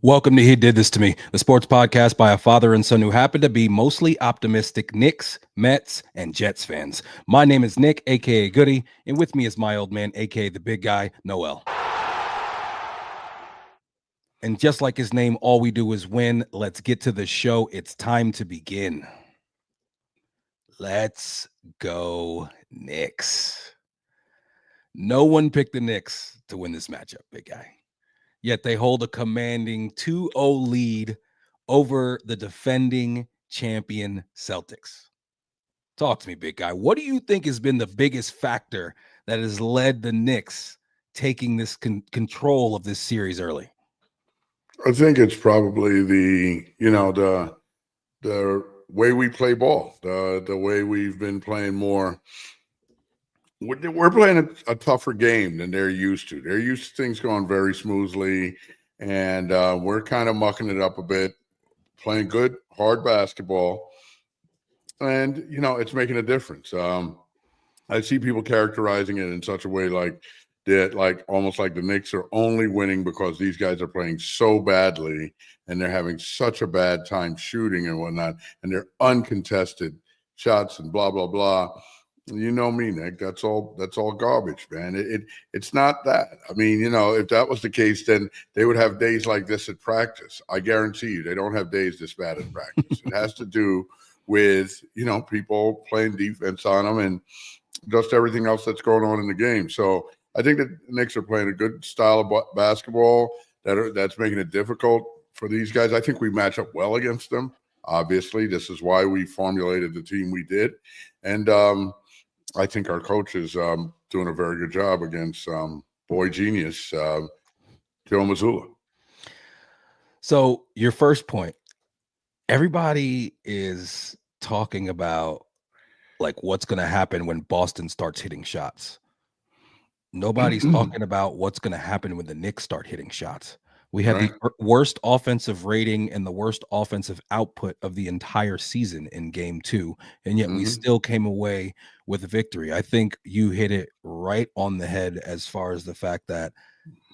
Welcome to He Did This to Me, the sports podcast by a father and son who happen to be mostly optimistic Knicks, Mets, and Jets fans. My name is Nick, aka Goody, and with me is my old man, aka the big guy, Noel. And just like his name, all we do is win. Let's get to the show. It's time to begin. Let's go, Knicks. No one picked the Knicks to win this matchup, big guy. Yet they hold a commanding 2-0 lead over the defending champion Celtics. Talk to me, big guy. What do you think has been the biggest factor that has led the Knicks taking this control of this series early? I think it's probably the way we play ball, the way we've been playing more. We're playing a tougher game than they're used to. They're used to things going very smoothly, and we're kind of mucking it up a bit, playing good, hard basketball, and, it's making a difference. I see people characterizing it in such a way almost like the Knicks are only winning because these guys are playing so badly and they're having such a bad time shooting and whatnot, and they're uncontested shots and blah, blah, blah. You know me, Nick. That's all garbage, man. It's not that. I mean, if that was the case, then they would have days like this at practice. I guarantee you they don't have days this bad at practice. It has to do with, people playing defense on them and just everything else that's going on in the game. So I think that the Knicks are playing a good style of basketball that's making it difficult for these guys. I think we match up well against them. Obviously, this is why we formulated the team we did. And I think our coach is doing a very good job against boy genius, Joe Mazzulla. So your first point, everybody is talking about what's going to happen when Boston starts hitting shots. Nobody's talking about what's going to happen when the Knicks start hitting shots. We had the worst offensive rating and the worst offensive output of the entire season in game 2, and yet we still came away with a victory. I think you hit it right on the head as far as the fact that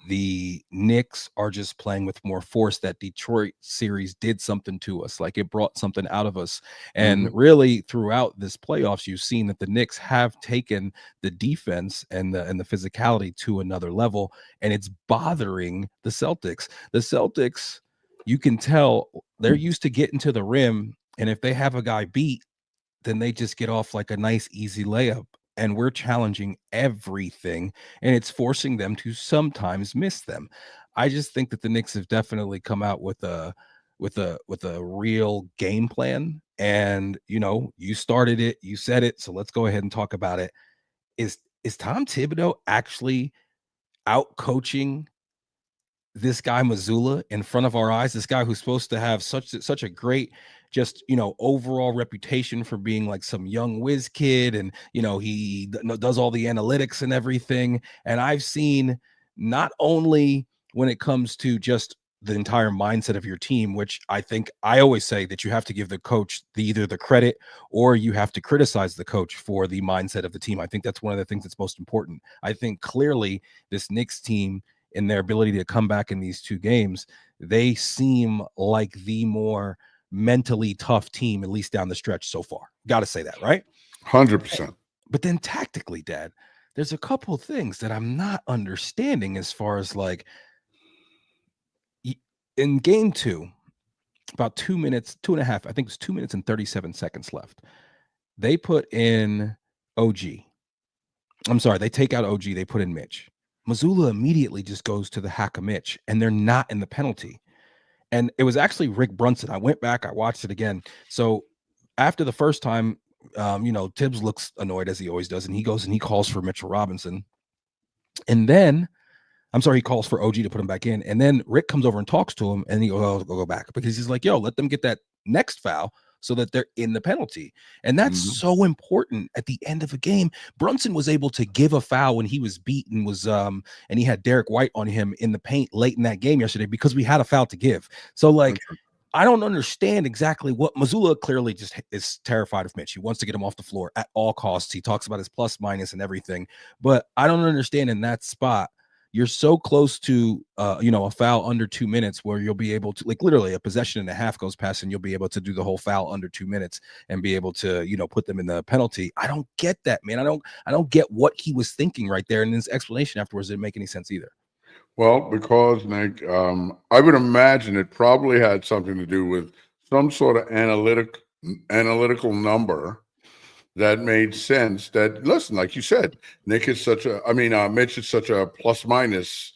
the Knicks are just playing with more force. That Detroit series did something to us. It brought something out of us. And really throughout this playoffs, you've seen that the Knicks have taken the defense and the physicality to another level, and it's bothering the Celtics. The Celtics, you can tell they're used to getting to the rim, and if they have a guy beat, then they just get off like a nice easy layup. And we're challenging everything, and it's forcing them to sometimes miss them. I just think that the Knicks have definitely come out with a real game plan. And you started it, you said it, so let's go ahead and talk about it. Is Tom Thibodeau actually out coaching this guy Mazzulla in front of our eyes? This guy who's supposed to have such a great overall reputation for being some young whiz kid, and he does all the analytics and everything. And I've seen, not only when it comes to just the entire mindset of your team, which I think I always say that you have to give the coach either the credit or you have to criticize the coach for the mindset of the team. I think that's one of the things that's most important. I think clearly this Knicks team, in their ability to come back in these 2 games, they seem like the more mentally tough team, at least down the stretch so far. Got to say that, right? 100%. But then tactically, Dad, there's a couple of things that I'm not understanding as far as in game 2, about 2 minutes, 2.5, I think it was 2 minutes and 37 seconds left. They put in OG. I'm sorry, they take out OG, they put in Mitch. Mazzulla immediately just goes to the hack of Mitch, and they're not in the penalty. And it was actually Rick Brunson. I went back, I watched it again. So after the first time, Tibbs looks annoyed, as he always does, and he goes and he calls for Mitchell Robinson. And then, he calls for OG to put him back in. And then Rick comes over and talks to him, and he goes, "Oh, go back," because he's like, "Yo, let them get that next foul so that they're in the penalty." And that's so important at the end of a game. Brunson was able to give a foul when he was beaten, and he had Derek White on him in the paint late in that game yesterday because we had a foul to give. So I don't understand exactly what Mazzulla clearly just is terrified of Mitch. He wants to get him off the floor at all costs. He talks about his plus minus and everything, but I don't understand in that spot. you're so close to a foul under 2 minutes where you'll be able to, like, literally a possession and a half goes past and you'll be able to do the whole foul under 2 minutes and be able to, put them in the penalty. I don't get that, man. I don't get what he was thinking right there. And his explanation afterwards didn't make any sense either. Well, because Nick, I would imagine it probably had something to do with some sort of analytical number that made sense. That, listen, like you said, Mitch is such a plus minus,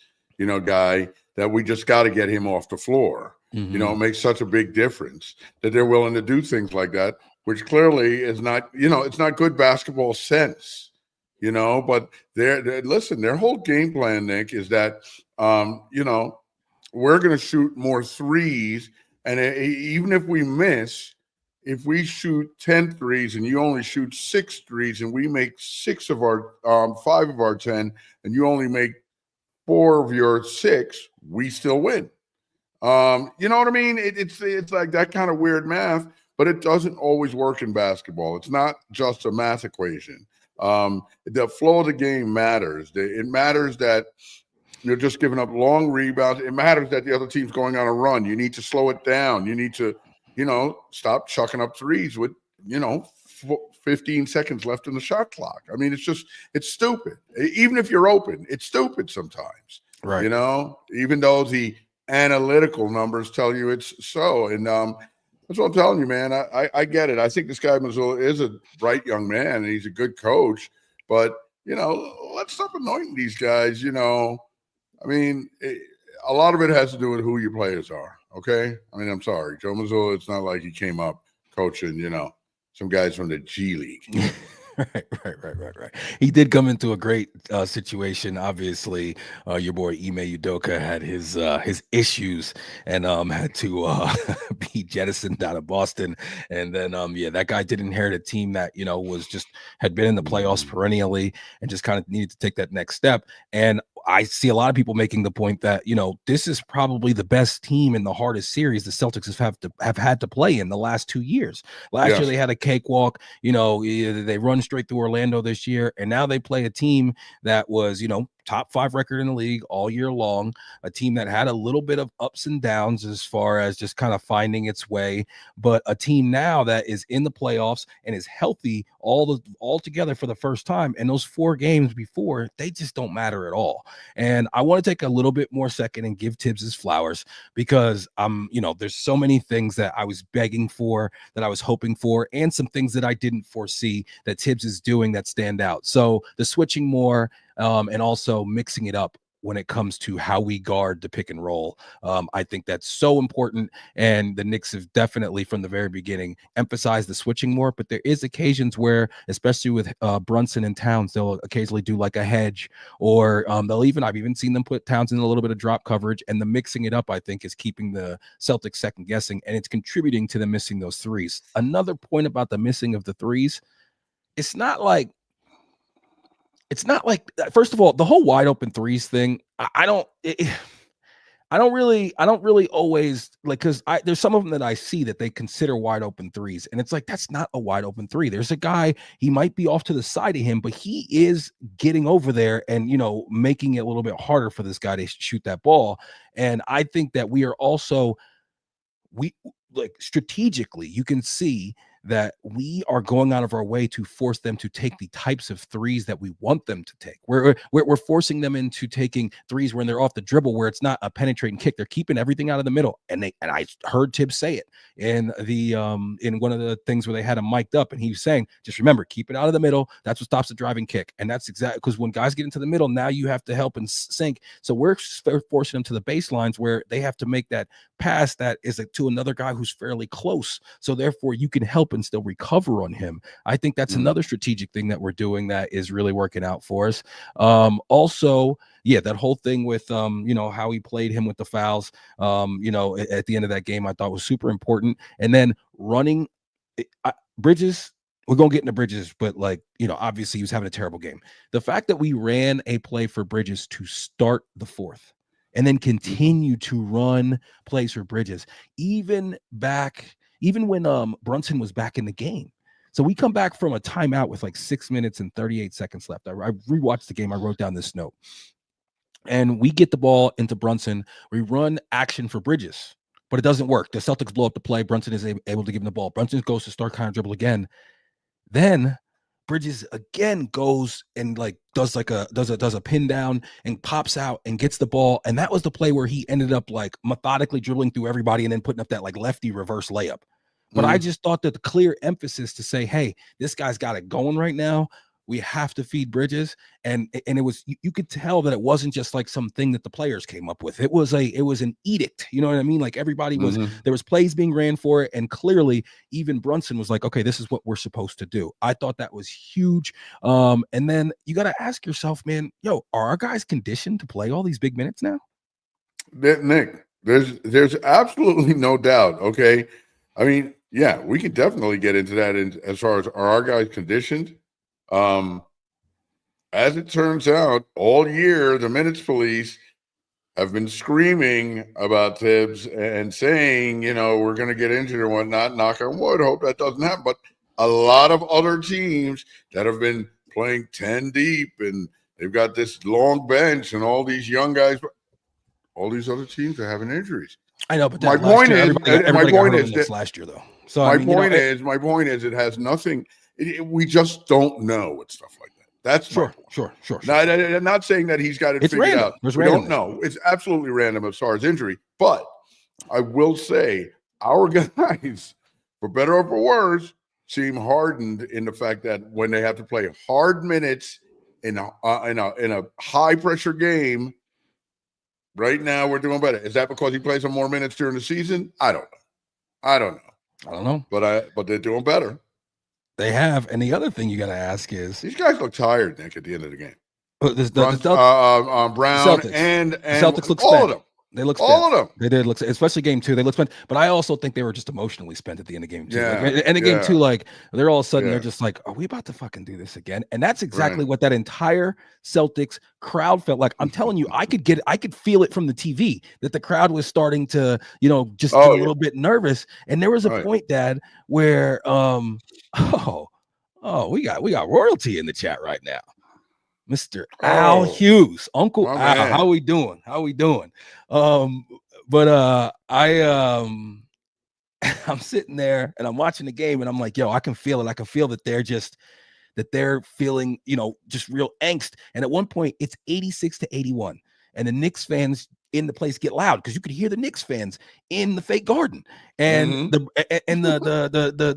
guy that we just got to get him off the floor. It makes such a big difference that they're willing to do things like that, which clearly is not, it's not good basketball sense. But their whole game plan, Nick, is that, we're going to shoot more threes. And even if we miss, if we shoot 10 threes and you only shoot 6 threes and we make 5 of our 10 and you only make 4 of your 6, we still win. You know what I mean? It's like that kind of weird math, but it doesn't always work in basketball. It's not just a math equation. The flow of the game matters. It matters that you're just giving up long rebounds. It matters that the other team's going on a run. You need to slow it down. You need to, stop chucking up threes with, 15 seconds left in the shot clock. I mean, it's stupid. Even if you're open, it's stupid sometimes. Right. Even though the analytical numbers tell you it's so. And that's what I'm telling you, man. I get it. I think this guy Mazzulla is a bright young man and he's a good coach. But, let's stop anointing these guys, I mean, a lot of it has to do with who your players are, okay? I mean, I'm sorry. Joe Mazzulla, it's not like he came up coaching, some guys from the G League. Right. He did come into a great situation. Obviously, your boy Ime Udoka had his issues and had to be jettisoned out of Boston. And then that guy did inherit a team that had been in the playoffs perennially and just kind of needed to take that next step. And I see a lot of people making the point that this is probably the best team in the hardest series the Celtics have had to play in the last 2 years. Last year they had a cakewalk. They run straight through Orlando this year, and now they play a team that was top 5 record in the league all year long, a team that had a little bit of ups and downs as far as just kind of finding its way, but a team now that is in the playoffs and is healthy all together for the first time. And those 4 games before, they just don't matter at all. And I want to take a little bit more second and give Tibbs his flowers because there's so many things that I was begging for, that I was hoping for, and some things that I didn't foresee that Tibbs is doing that stand out. So the switching more, and also mixing it up when it comes to how we guard the pick and roll. I think that's so important. And the Knicks have definitely from the very beginning emphasized the switching more, but there is occasions where, especially with Brunson and Towns, they'll occasionally do like a hedge or I've even seen them put Towns in a little bit of drop coverage, and the mixing it up, I think, is keeping the Celtics second guessing, and it's contributing to them missing those threes. Another point about the missing of the threes, it's not like, first of all, the whole wide open threes thing, I don't really always like, because there's some of them that I see that they consider wide open threes, and it's like, that's not a wide open three. There's a guy, he might be off to the side of him, but he is getting over there and making it a little bit harder for this guy to shoot that ball. And I think that we strategically, you can see that we are going out of our way to force them to take the types of threes that we want them to take. We're forcing them into taking threes when they're off the dribble, where it's not a penetrating kick. They're keeping everything out of the middle. And I heard Tibbs say it in in one of the things where they had him mic'd up, and he was saying, just remember, keep it out of the middle. That's what stops the driving kick. And that's exactly, because when guys get into the middle, now you have to help and sink. So we're forcing them to the baselines where they have to make that pass that is to another guy who's fairly close. So therefore you can help and still recover on him. I think that's another strategic thing that we're doing that is really working out for us. Also, that whole thing with how he played him with the fouls, at the end of that game, I thought was super important. And then running Bridges, we're going to get into Bridges, but obviously he was having a terrible game. The fact that we ran a play for Bridges to start the fourth and then continue to run plays for Bridges, even when Brunson was back in the game. So we come back from a timeout with 6 minutes and 38 seconds left. I rewatched the game. I wrote down this note. and we get the ball into Brunson. We run action for Bridges, but it doesn't work. The Celtics blow up the play. Brunson is able to give him the ball. Brunson goes to start kind of dribble again. Then Bridges again goes and like does a pin down and pops out and gets the ball. And that was the play where he ended up like methodically dribbling through everybody and then putting up that like lefty reverse layup. But I just thought that the clear emphasis to say, hey, this guy's got it going right now. We have to feed Bridges. And it was, you could tell that it wasn't just like something that the players came up with. It was an edict. You know what I mean? Like everybody was, there was plays being ran for it. And clearly even Brunson was like, okay, this is what we're supposed to do. I thought that was huge. And then you got to ask yourself, man, are our guys conditioned to play all these big minutes now? Nick, there's absolutely no doubt. Okay. I mean, yeah, we can definitely get into that as far as are our guys conditioned. As it turns out, all year the minutes police have been screaming about Tibbs and saying, we're going to get injured and whatnot. Knock on wood, hope that doesn't happen. But a lot of other teams that have been playing 10 deep and they've got this long bench and all these young guys, all these other teams are having injuries. I know, but my point is, everybody got hurt this last year, though. So my point is, it has nothing. We just don't know with stuff like that. That's sure. I'm not saying that he's got it figured random. out. We don't know. It's absolutely random as far as injury. But I will say, our guys, for better or for worse, seem hardened in the fact that when they have to play hard minutes in a high pressure game. Right now, we're doing better. Is that because he plays some more minutes during the season? I don't know. But they're doing better. They have. And the other thing you got to ask is, these guys look tired, Nick, at the end of the game. Brown Celtics, and Celtics look all spent. of them. They look all spent. of them. They did look, especially game 2. They look spent. But I also think they were just emotionally spent at the end of game 2. Yeah, like, and in game 2, like they're all of a sudden they're just like, are we about to fucking do this again? And that's exactly what that entire Celtics crowd felt like. I'm telling you, I could feel it from the TV that the crowd was starting to, just get a little bit nervous. And there was a point, Dad, where we got royalty in the chat right now. Mr. Al Hughes, Uncle Al, man. How we doing? I'm sitting there and I'm watching the game and I'm like, I can feel it. I can feel that they're feeling, just real angst. And at one point it's 86-81 and the Knicks fans in the place get loud because you could hear the Knicks fans in the fake garden, and the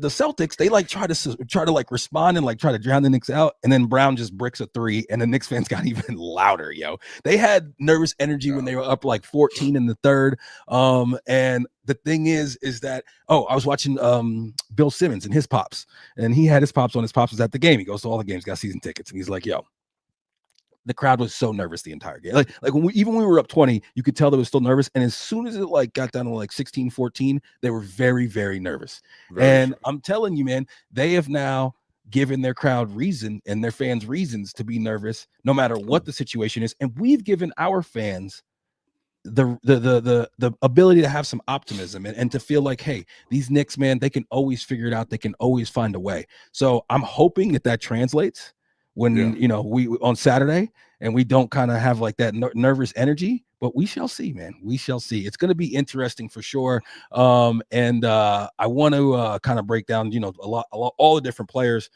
Celtics, they like try to like respond and like try to drown the Knicks out, and then Brown just bricks a 3, and the Knicks fans got even louder. They had nervous energy when they were up like 14 in the third. And the thing is that I was watching Bill Simmons and his pops, and he had his pops on. His pops was at the game. He goes to all the games, got season tickets, and he's like, the crowd was so nervous the entire game. Like when we were up 20, you could tell they were still nervous. And as soon as it like got down to like 16-14, they were very, very nervous. I'm telling you, man, they have now given their crowd reason and their fans reasons to be nervous, no matter what the situation is. And we've given our fans the ability to have some optimism and to feel like, hey, these Knicks, man, they can always figure it out. They can always find a way. So I'm hoping that translates when we on Saturday and we don't kind of have like that nervous energy, but we shall see, man. We shall see. It's going to be interesting for sure. And I want to kind of break down, a lot, all the different players.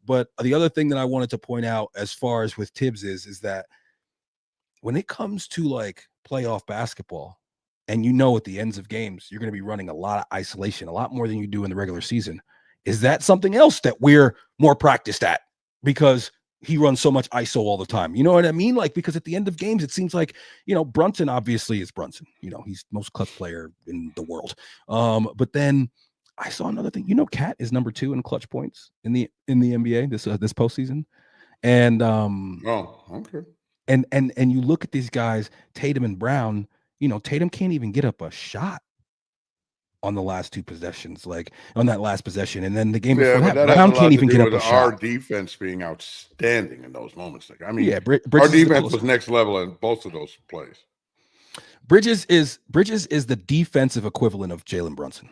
But the other thing that I wanted to point out as far as with Tibbs is that when it comes to like playoff basketball, and at the ends of games, you're going to be running a lot of isolation, a lot more than you do in the regular season. Is that something else that we're more practiced at? Because he runs so much ISO all the time. You know what I mean? Like, because at the end of games, it seems like, Brunson obviously is Brunson. He's the most clutch player in the world. But then I saw another thing. Cat is number 2 in clutch points in the NBA this postseason. And okay. And you look at these guys, Tatum and Brown. Tatum can't even get up a shot on the last 2 possessions, like on that last possession, and then the game before that, Brown can't even get up a shot. Our defense being outstanding in those moments. Like, I mean, our defense was next level in both of those plays. Bridges is the defensive equivalent of Jalen Brunson.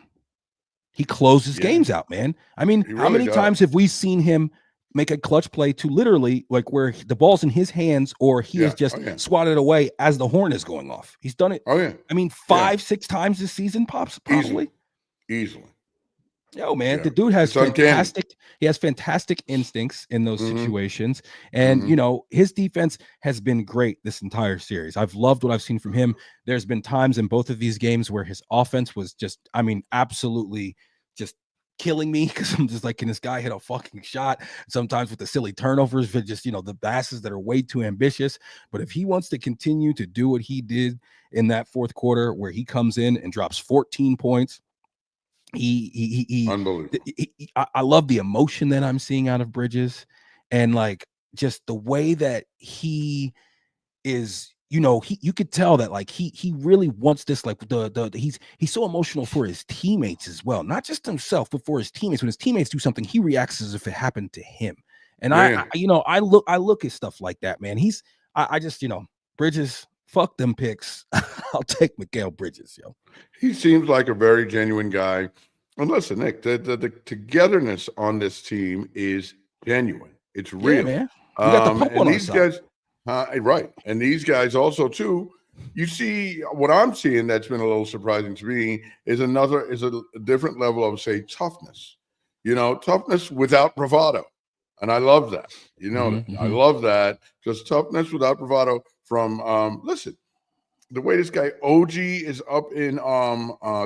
He closes games out, man. I mean, how many times have we seen him make a clutch play to literally like where the ball's in his hands or he is Yeah. just Oh yeah. swatted away as the horn is going off. He's done it. Oh yeah. I mean, Yeah. 5-6 times this season, pops Easily. probably. Easily. Yo, man, Yeah. the dude has It's uncanny. fantastic instincts in those Mm-hmm. situations. And, Mm-hmm. his defense has been great this entire series. I've loved what I've seen from him. There's been times in both of these games where his offense was just, I mean, absolutely just killing me because I'm just like, can this guy hit a fucking shot? Sometimes with the silly turnovers, but just, the passes that are way too ambitious. But if he wants to continue to do what he did in that fourth quarter where he comes in and drops 14 points, Unbelievable. I love the emotion that I'm seeing out of Bridges, and like just the way that he is, you could tell that like he really wants this, like he's so emotional for his teammates as well, not just himself, but for his teammates. When his teammates do something, he reacts as if it happened to him. And Yeah. Yeah. I look at stuff like that, man. I just, Bridges, fuck them picks. I'll take Mikal Bridges, yo. He seems like a very genuine guy. And listen, Nick, the togetherness on this team is genuine. It's Yeah, real. man. We got the Pope And on our these side. guys, right. And these guys also, too, you see what I'm seeing that's been a little surprising to me is a different level of, say, toughness. Toughness without bravado. And I love that. I love that. Just toughness without bravado from, listen, the way this guy OG is up in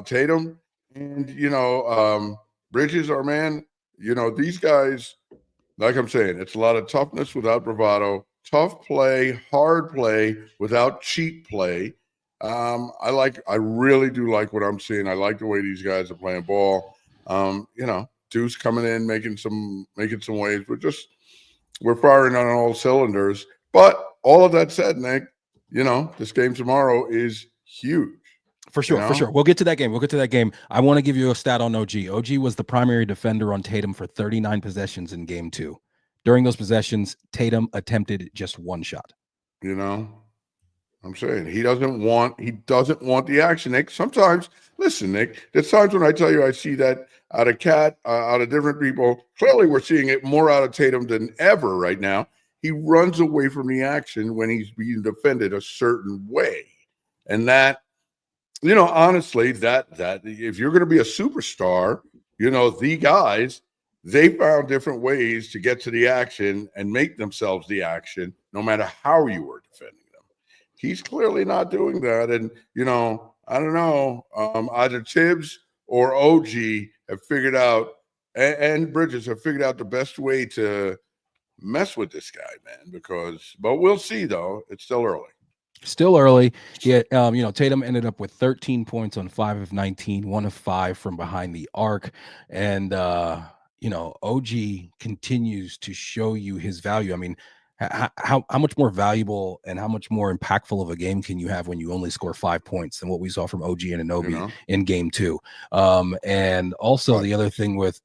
Tatum and Bridges, our man, these guys, like I'm saying, it's a lot of toughness without bravado, tough play, hard play without cheap play. I really do like what I'm seeing. I like the way these guys are playing ball. Deuce coming in, making some waves. We're firing on all cylinders. But all of that said, Nick, this game tomorrow is huge. For sure. We'll get to that game. I want to give you a stat on OG. OG was the primary defender on Tatum for 39 possessions in game 2. During those possessions, Tatum attempted just one shot. I'm saying he doesn't want the action, Nick. Sometimes, listen, Nick, there's times when I tell you I see that out of Cat, out of different people. Clearly, we're seeing it more out of Tatum than ever right now. He runs away from the action when he's being defended a certain way. And that, honestly, that if you're going to be a superstar, the guys, they found different ways to get to the action and make themselves the action, no matter how you were defending them. He's clearly not doing that. And, I don't know, either Tibbs or OG have figured out, and Bridges have figured out the best way to mess with this guy, man, but we'll see, though. It's still early. Yeah, Tatum ended up with 13 points on 5 of 19, 1 of 5 from behind the arc. And, OG continues to show you his value. I mean, how much more valuable and how much more impactful of a game can you have when you only score 5 points than what we saw from OG and Anunoby in game 2? And also the other thing with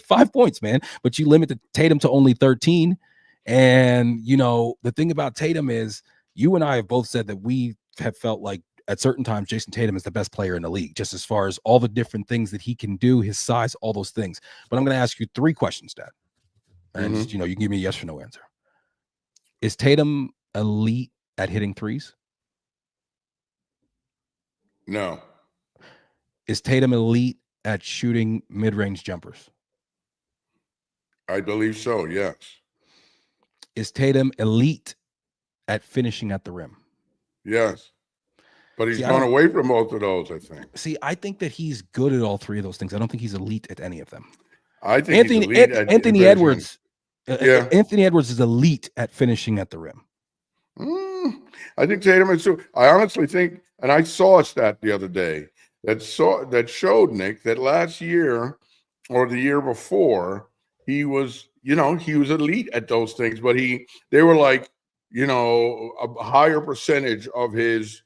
5 points, man, but you limit the Tatum to only 13. And, the thing about Tatum is, you and I have both said that we have felt like at certain times Jason Tatum is the best player in the league, just as far as all the different things that he can do, his size, all those things. But I'm going to ask you 3 questions, Dad. And just, you can give me a yes or no answer. Is Tatum elite at hitting threes? No. Is Tatum elite at shooting mid-range jumpers? I believe so, yes. Is Tatum elite at finishing at the rim? Yes. But he's gone away from both of those, I think. See, I think that he's good at all 3 of those things. I don't think he's elite at any of them. I think he's elite at Anthony Edwards. Anthony Edwards is elite at finishing at the rim. I think Tatum is too. I honestly think, and I saw a stat the other day that showed, Nick, that last year or the year before, he was elite at those things, but they were like, a higher percentage of his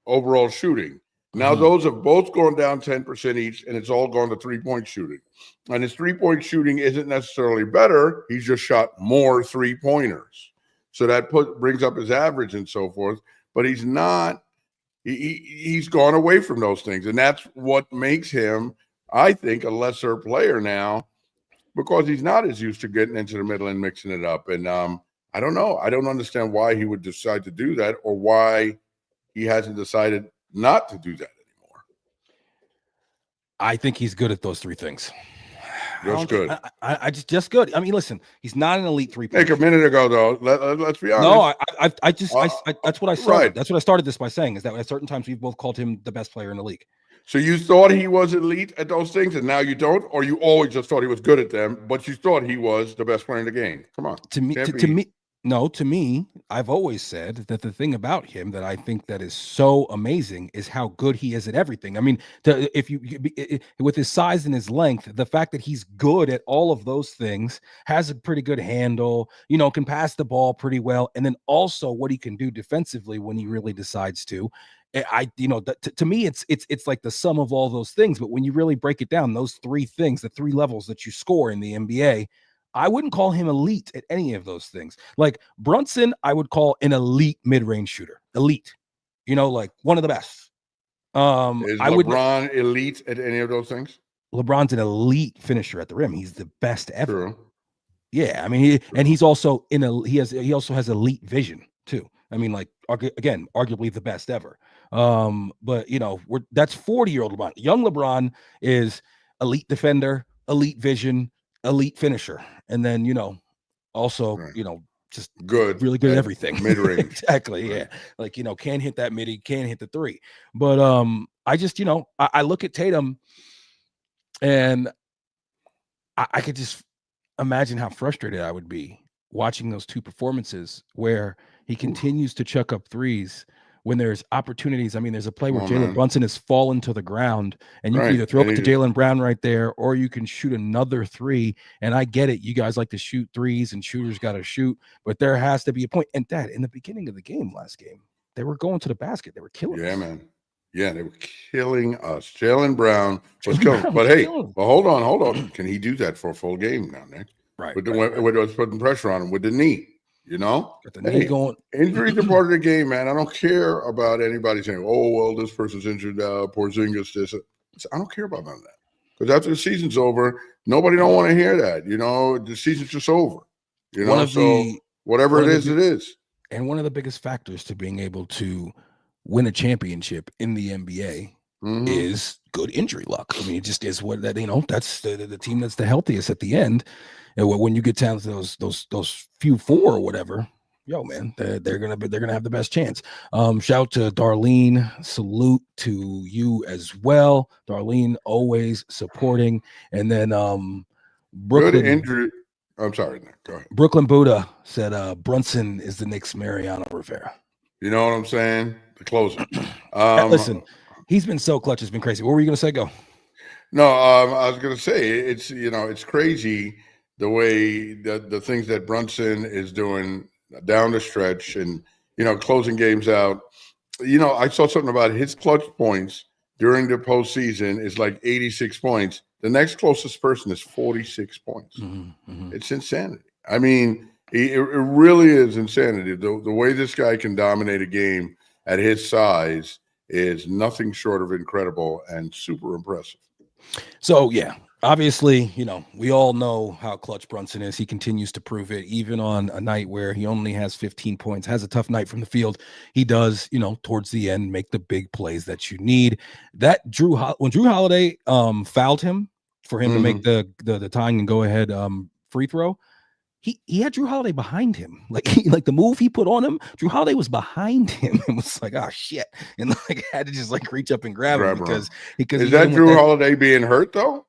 overall shooting. Now those have both gone down 10% each, and it's all gone to 3-point shooting. And his 3-point shooting isn't necessarily better. He's just shot more 3-pointers. So that brings up his average and so forth. But he's not. He's gone away from those things, and that's what makes him, I think, a lesser player now. because he's not as used to getting into the middle and mixing it up. And I don't know. I don't understand why he would decide to do that, or why he hasn't decided not to do that anymore. I think he's good at those three things. Just good. I just good. I mean, listen, he's not an elite three. Nick, a minute ago though, let's be honest. No, I just that's what I started. Right. That's what I started this by saying, is that at certain times we've both called him the best player in the league. So you thought he was elite at those things, and now you don't, or you always just thought he was good at them, but you thought he was the best player in the game? Come on. To me, I've always said that the thing about him that I think that is so amazing is how good he is at everything. I mean, with his size and his length, the fact that he's good at all of those things, has a pretty good handle, can pass the ball pretty well, and then also what he can do defensively when he really decides to. To me, it's like the sum of all those things. But when you really break it down, those three things, the three levels that you score in the NBA, I wouldn't call him elite at any of those things. Like Brunson, I would call an elite mid-range shooter. Elite, like one of the best. Is LeBron elite at any of those things? LeBron's an elite finisher at the rim. He's the best ever. True. Yeah, I mean, he's also he also has elite vision too. I mean, like, again, arguably the best ever. But that's 40-year-old LeBron. Young LeBron is elite defender, elite vision, elite finisher, and then also just good, really good at everything. Mid-range. Exactly. Right. Yeah. Like, can't hit that midi, can't hit the three. But I just I look at Tatum, and I could just imagine how frustrated I would be watching those two performances where he continues to chuck up threes when there's opportunities. I mean, there's a play where Jalen Brunson has fallen to the ground, and you can either throw it to Jaylen Brown right there, or you can shoot another three. And I get it. You guys like to shoot threes, and shooters got to shoot, but there has to be a point. And Dad, in the beginning of the game, last game, they were going to the basket. They were killing us. Man. Yeah, they were killing us. Jaylen Brown was killing. But hey, well, hold on. Can he do that for a full game now, Nick? Right. With putting pressure on him with the knee, Got the knee going. Injuries are part of the game, man. I don't care about anybody saying, "Oh, well, this person's injured. Porzingis, this." I don't care about none of that, because after the season's over, nobody don't want to hear that. The season's just over. Whatever it is, it is. And one of the biggest factors to being able to win a championship in the NBA is good injury luck. I mean, it just is what that that's the team that's the healthiest at the end. And when you get down to those few four or whatever, man, they're gonna have the best chance. Shout to Darlene, salute to you as well, Darlene, always supporting. And then Brooklyn good injury. I'm sorry, Nick. Go ahead. Brooklyn Buddha said Brunson is the Knicks' Mariano Rivera. You know what I'm saying? The closer. Listen, he's been so clutch. It's been crazy. What were you gonna say? Go. No, I was gonna say it's it's crazy the way the things that Brunson is doing down the stretch, and closing games out. I saw something about his clutch points during the postseason is like 86 points. The next closest person is 46 points. It's insanity. I mean, it really is insanity. The way this guy can dominate a game at his size is nothing short of incredible and super impressive. So, yeah, obviously, we all know how clutch Brunson is. He continues to prove it, even on a night where he only has 15 points, has a tough night from the field. He does, towards the end, make the big plays that you need. That when Drew Holiday fouled him for him to make the tying and go ahead free throw, he had Drew Holiday behind him. Like the move he put on him, Drew Holiday was behind him and was like, oh shit. And had to just reach up and grab him because is that Drew Holiday being hurt though?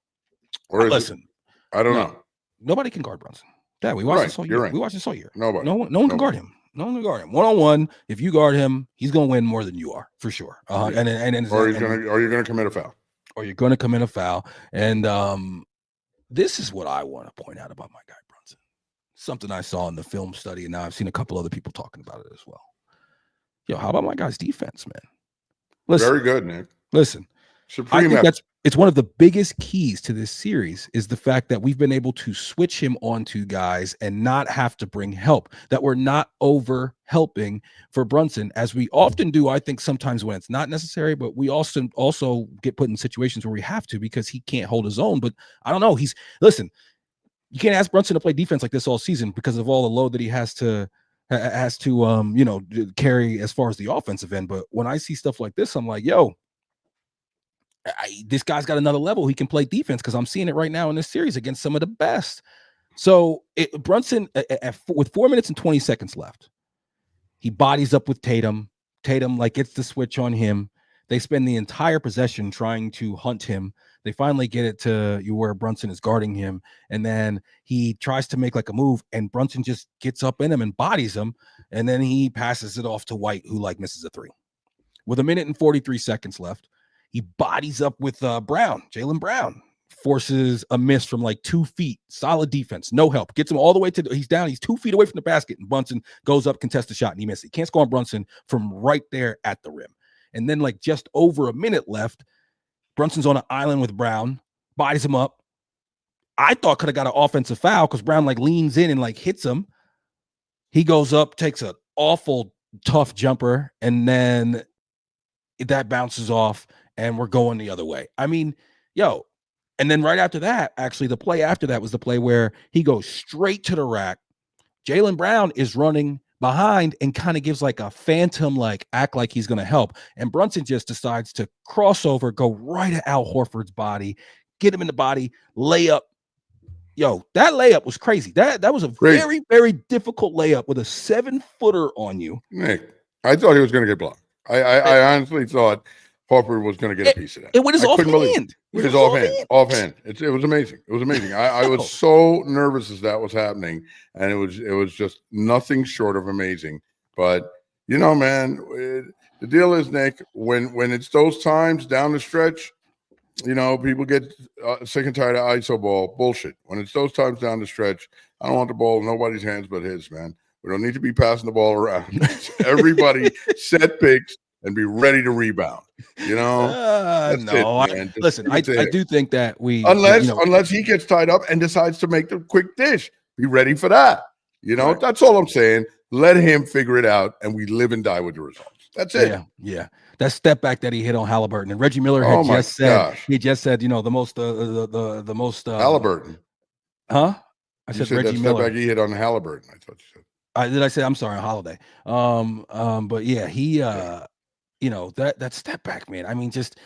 Or listen, I don't know. Nobody can guard Brunson. Yeah, we watched this all year. Right. We watched this all year. Nobody. No one can guard him. No one can guard him. One-on-one, if you guard him, he's gonna win more than you are, for sure. Or you're gonna commit a foul. Or you're gonna commit a foul. And this is what I want to point out about my guy Brunson. Something I saw in the film study, and now I've seen a couple other people talking about it as well. How about my guy's defense, man? Listen, very good, Nick. Listen, supreme. I think it's one of the biggest keys to this series is the fact that we've been able to switch him onto guys and not have to bring help, that we're not over helping for Brunson, as we often do. I think sometimes when it's not necessary, but we also get put in situations where we have to because he can't hold his own. But I don't know. Listen, You can't ask Brunson to play defense like this all season because of all the load that he has to carry as far as the offensive end. But when I see stuff like this, I'm like, yo, this guy's got another level. He can play defense because I'm seeing it right now in this series against some of the best. So Brunson, with 4 minutes and 20 seconds left, he bodies up with Tatum. Tatum gets the switch on him. They spend the entire possession trying to hunt him. They finally get it to where Brunson is guarding him, and then he tries to make a move, and Brunson just gets up in him and bodies him, and then he passes it off to White, who misses a three. With 1 minute and 43 seconds left, he bodies up with Jaylen Brown, forces a miss from 2 feet, solid defense, no help, gets him all the way to, he's down, he's 2 feet away from the basket, and Brunson goes up, contests the shot, and he misses. He can't score on Brunson from right there at the rim. And then just over a minute left, Brunson's on an island with Brown, bodies him up. I thought could have got an offensive foul because Brown leans in and hits him. He goes up, takes an awful tough jumper, and then that bounces off, and we're going the other way. I mean, and then right after that, actually, the play after that was the play where he goes straight to the rack. Jaylen Brown is running behind and kind of gives a phantom, act like he's going to help. And Brunson just decides to cross over, go right at Al Horford's body, get him in the body, layup. That layup was crazy. That was a very, very difficult layup with a 7-footer on you. Nick, I thought he was going to get blocked. I honestly thought Horford was going to get a piece of that. It went his offhand. It was offhand. It was amazing. It was amazing. I was so nervous as that was happening, and it was just nothing short of amazing. But man, the deal is, Nick, when it's those times down the stretch, people get sick and tired of ISO ball bullshit. When it's those times down the stretch, I don't want the ball in nobody's hands but his, man. We don't need to be passing the ball around. Everybody set picks and be ready to rebound. Listen, I do think that unless he gets tied up and decides to make the quick dish, be ready for that. Right. That's all I'm saying. Let him figure it out, and we live and die with the results. That's it. Yeah. That step back that he hit on Halliburton, and Reggie Miller had just said, the most Halliburton. Huh? I said Reggie that Miller. Step back he hit on Halliburton. I thought you said. Did I say? I'm sorry, Holiday. But yeah, he that step back, man. I mean, just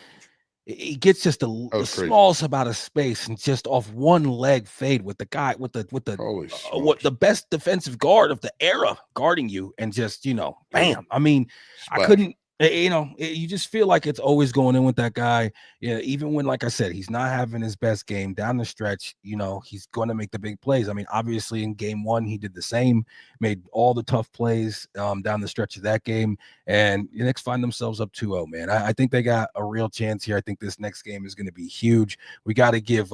he gets just the smallest amount of space and just off one leg fade with the guy with the best defensive guard of the era guarding you, and just bam. I mean, I couldn't. You just feel like it's always going in with that guy. Even when, like I said, he's not having his best game down the stretch, he's going to make the big plays. I mean, obviously in game one, he did the same, made all the tough plays down the stretch of that game. And the Knicks find themselves up 2-0, man. I think they got a real chance here. I think this next game is going to be huge. We got to give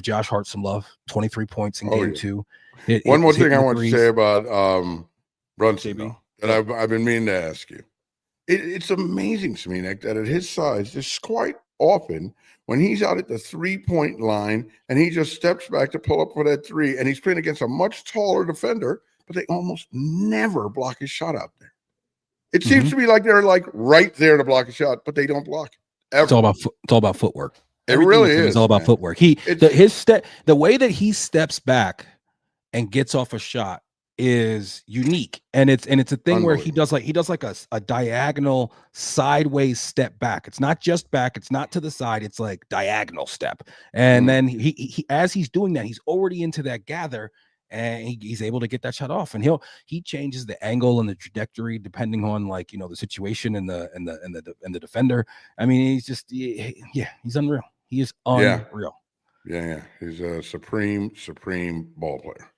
Josh Hart some love. 23 points in game two. One more thing I want to say about Brunson that I've been meaning to ask you. It's amazing to me, Nick, that at his size, just quite often when he's out at the 3-point line and he just steps back to pull up for that three, and he's playing against a much taller defender, but they almost never block his shot out there. It seems to be like they're right there to block a shot, but they don't block it. Ever. It's all about footwork. Everything really is. It's all about footwork. The way that he steps back and gets off a shot is unique, and it's a thing where he does a diagonal sideways step back. It's not just back, it's not to the side, it's diagonal step. And then he as he's doing that, he's already into that gather, and he's able to get that shot off, and he changes the angle and the trajectory depending on the situation and the defender. I mean, he's just he's unreal. He is unreal. Yeah. He's a supreme ball player.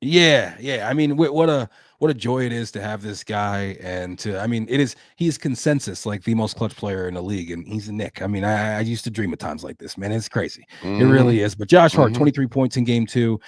Yeah. I mean, what a joy it is to have this guy, and he is consensus the most clutch player in the league, and he's a Knick. I mean, I used to dream of times like this, man. It's crazy. It really is. But Josh Hart, 23 points in game two.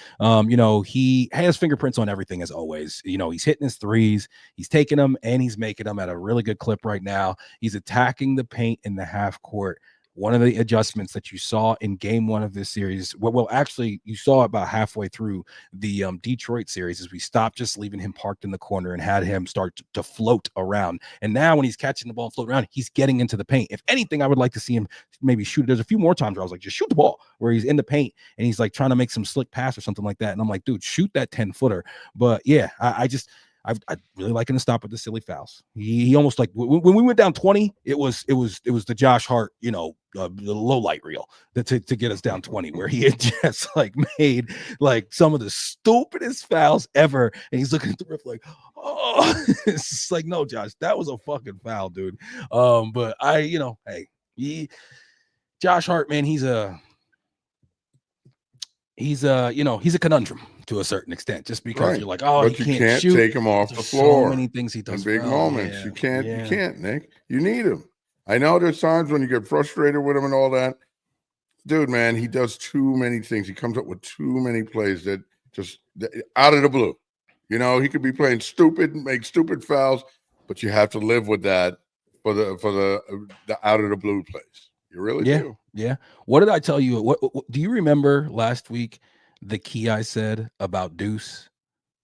He has fingerprints on everything as always. He's hitting his threes, he's taking them, and he's making them at a really good clip right now. He's attacking the paint in the half court one of the adjustments that you saw in game one of this series, well, actually, you saw about halfway through the Detroit series, is we stopped just leaving him parked in the corner and had him start to float around. And now when he's catching the ball and floating around, he's getting into the paint. If anything, I would like to see him maybe shoot. There's a few more times where I was like, just shoot the ball, where he's in the paint and he's like trying to make some slick pass or something like that. And I'm like, dude, shoot that 10-footer. But yeah, I really like him to stop with the silly fouls. He almost like when we went down 20, it was the Josh Hart, the low light reel to get us down 20, where he had just like made like some of the stupidest fouls ever. And he's looking at the ref like, oh, it's just like, no, Josh, that was a fucking foul, dude. But Josh Hart, man, he's a conundrum to a certain extent, just because you're like, oh, but he you can't shoot. take him off the There's floor. So many things he does in big well. moments. Yeah. You can't, Nick. You need him. I know there's times when you get frustrated with him and all that. Dude, man, he does too many things. He comes up with too many plays that just out of the blue. He could be playing stupid, make stupid fouls, but you have to live with that for the out of the blue plays. You really do. Yeah. What did I tell you? What do you remember last week? The key I said about Deuce.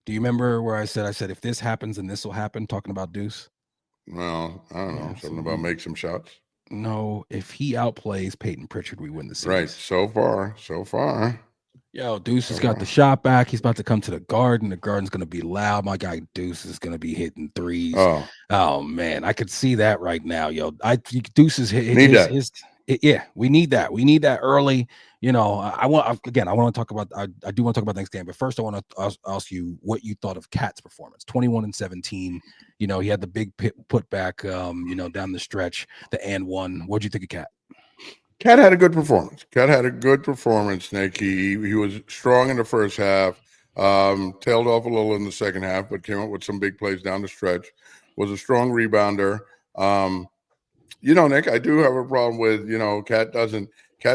Do you remember where I said if this happens, then this will happen? Talking about Deuce. Well, I don't know. Something about make some shots. No, if he outplays Peyton Pritchard, we win the series. Right. So far. Yo, Deuce has got the shot back. He's about to come to the Garden. The Garden's going to be loud. My guy Deuce is going to be hitting threes. Oh man, I could see that right now. Yo, Deuce is yeah, we need that. We need that early. I want to talk about. I do want to talk about the next game, but first I want to ask you what you thought of Cat's performance. 21-17. He had the big putback. Down the stretch, the and one. What'd you think of Cat? Cat had a good performance. Nick. He was strong in the first half. Tailed off a little in the second half, but came up with some big plays down the stretch. Was a strong rebounder. Nick, I do have a problem with, Cat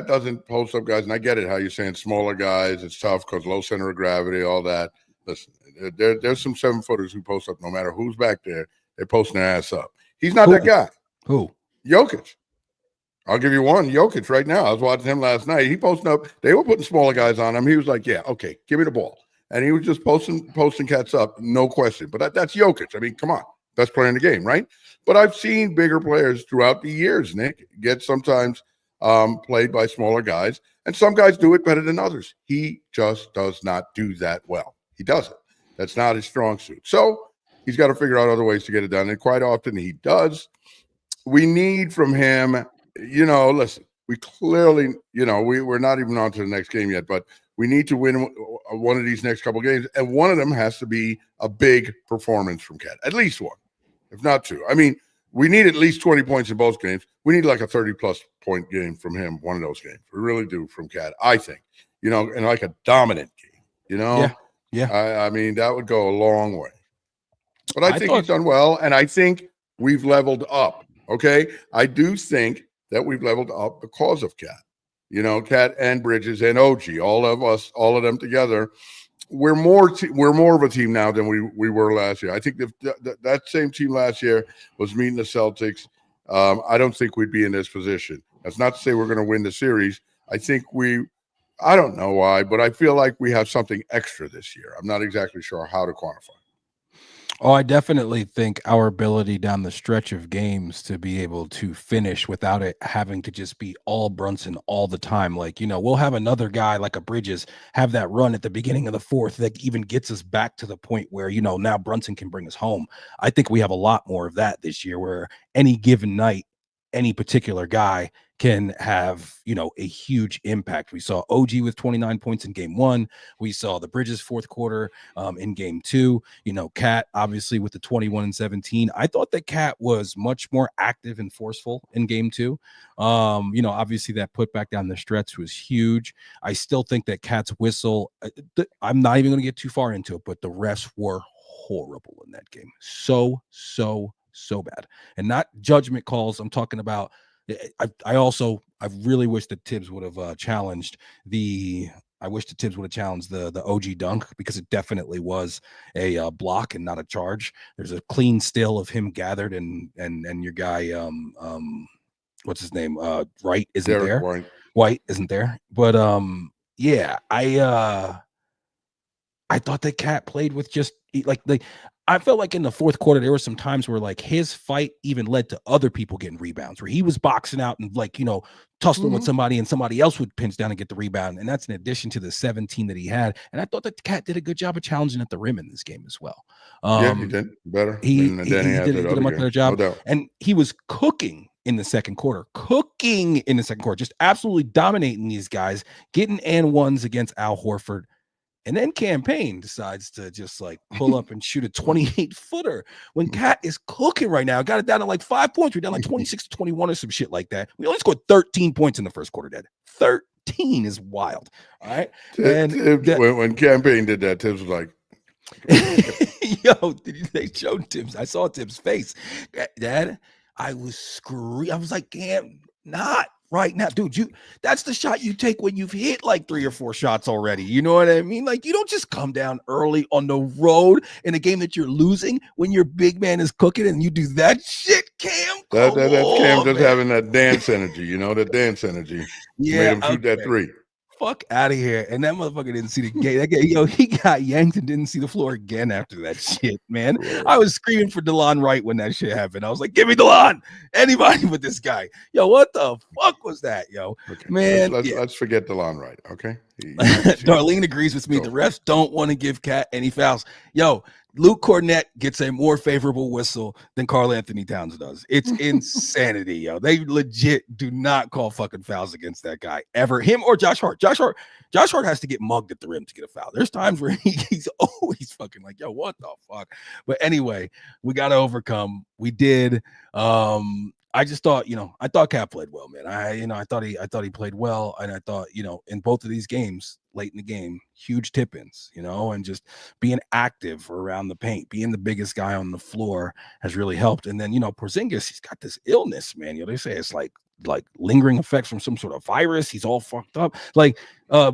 doesn't post up guys, and I get it how you're saying smaller guys, it's tough because low center of gravity, all that. Listen, there's some 7-footers who post up no matter who's back there, they're posting their ass up. He's not that guy. Who? Jokic. I'll give you one, Jokic right now. I was watching him last night. He posting up, they were putting smaller guys on him. He was like, yeah, okay, give me the ball. And he was just posting Cats up, no question. But that's Jokic. I mean, come on. Best player in the game, right? But I've seen bigger players throughout the years, Nick, get sometimes played by smaller guys. And some guys do it better than others. He just does not do that well. He doesn't. That's not his strong suit. So he's got to figure out other ways to get it done. And quite often he does. We need from him, listen, we clearly, we're not even on to the next game yet, but we need to win one of these next couple games. And one of them has to be a big performance from Cat, at least one, if not two. I mean, we need at least 20 points in both games. We need like a 30-plus point game from him, one of those games. We really do from Cat, I think, and like a dominant game, Yeah. I mean, that would go a long way. But I think he's done well, and I think we've leveled up, okay? I do think that we've leveled up because of Cat. Cat and Bridges and OG, all of them together. We're more of a team now than we were last year. I think that same team last year was meeting the Celtics. I don't think we'd be in this position. That's not to say we're going to win the series. I think I don't know why, but I feel like we have something extra this year. I'm not exactly sure how to quantify. Oh, I definitely think our ability down the stretch of games to be able to finish without it having to just be all Brunson all the time. Like, we'll have another guy like a Bridges have that run at the beginning of the fourth that even gets us back to the point where, now Brunson can bring us home. I think we have a lot more of that this year, where any given night, any particular guy can have, a huge impact. We saw OG with 29 points in game one. We saw the Bridges fourth quarter in game two. Cat obviously with the 21-17. I thought that Cat was much more active and forceful in game two. Obviously that put back down the stretch was huge. I still think that Cat's whistle, I'm not even going to get too far into it, but the refs were horrible in that game. So bad. And not judgment calls. I'm talking about, I really wish that Tibbs would have challenged the OG dunk, because it definitely was a block and not a charge. There's a clean still of him gathered and your guy what's his name? Wright isn't Derek there. White. White isn't there. But yeah, I thought that Cat played with just like I felt like in the fourth quarter there were some times where like his fight even led to other people getting rebounds, where he was boxing out and like tussling with somebody and somebody else would pinch down and get the rebound, and that's in addition to the 17 that he had. And I thought that the Cat did a good job of challenging at the rim in this game as well. Yeah, he did better He than he, he he has did, at did a other much better games, no job, doubt. and he was cooking in the second quarter, just absolutely dominating these guys, getting and ones against Al Horford. And then Campaign decides to just like pull up and shoot a 28-footer when Cat is cooking right now. Got it down to like 5 points. We're down like 26 to 21 or some shit like that. We only scored 13 points in the first quarter, Dad. 13 is wild. All right. And when Campaign did that, Tibbs was like, yo, they showed Tibbs. I saw Tibbs' face. Dad, I was screaming. I was like, damn, not right now, dude. That's the shot you take when you've hit like 3 or 4 shots already. You know what I mean? Like, you don't just come down early on the road in a game that you're losing when your big man is cooking and you do that shit, Cam. That's Cam just having that dance energy, the dance energy. Yeah, made him shoot that 3. Fuck out of here. And that motherfucker didn't see the game. That guy, he got yanked and didn't see the floor again after that shit, man. I was screaming for DeLon Wright when that shit happened. I was like, give me DeLon. Anybody but this guy. Yo, what the fuck was that, yo? Okay. Man. Let's forget DeLon Wright, okay? Darlene agrees with me. The refs don't want to give Cat any fouls. Yo, Luke Cornett gets a more favorable whistle than Karl Anthony Towns does. It's insanity, yo. They legit do not call fucking fouls against that guy ever. Him or Josh Hart. Josh Hart has to get mugged at the rim to get a foul. There's times where he's always fucking like, yo, what the fuck? But anyway, we got to overcome. We did. I just thought, I thought Cat played well, man. I thought he played well, and I thought, in both of these games, late in the game, huge tip-ins, and just being active around the paint, being the biggest guy on the floor has really helped. And then, Porzingis, he's got this illness, man. They say it's like lingering effects from some sort of virus. He's all fucked up. Like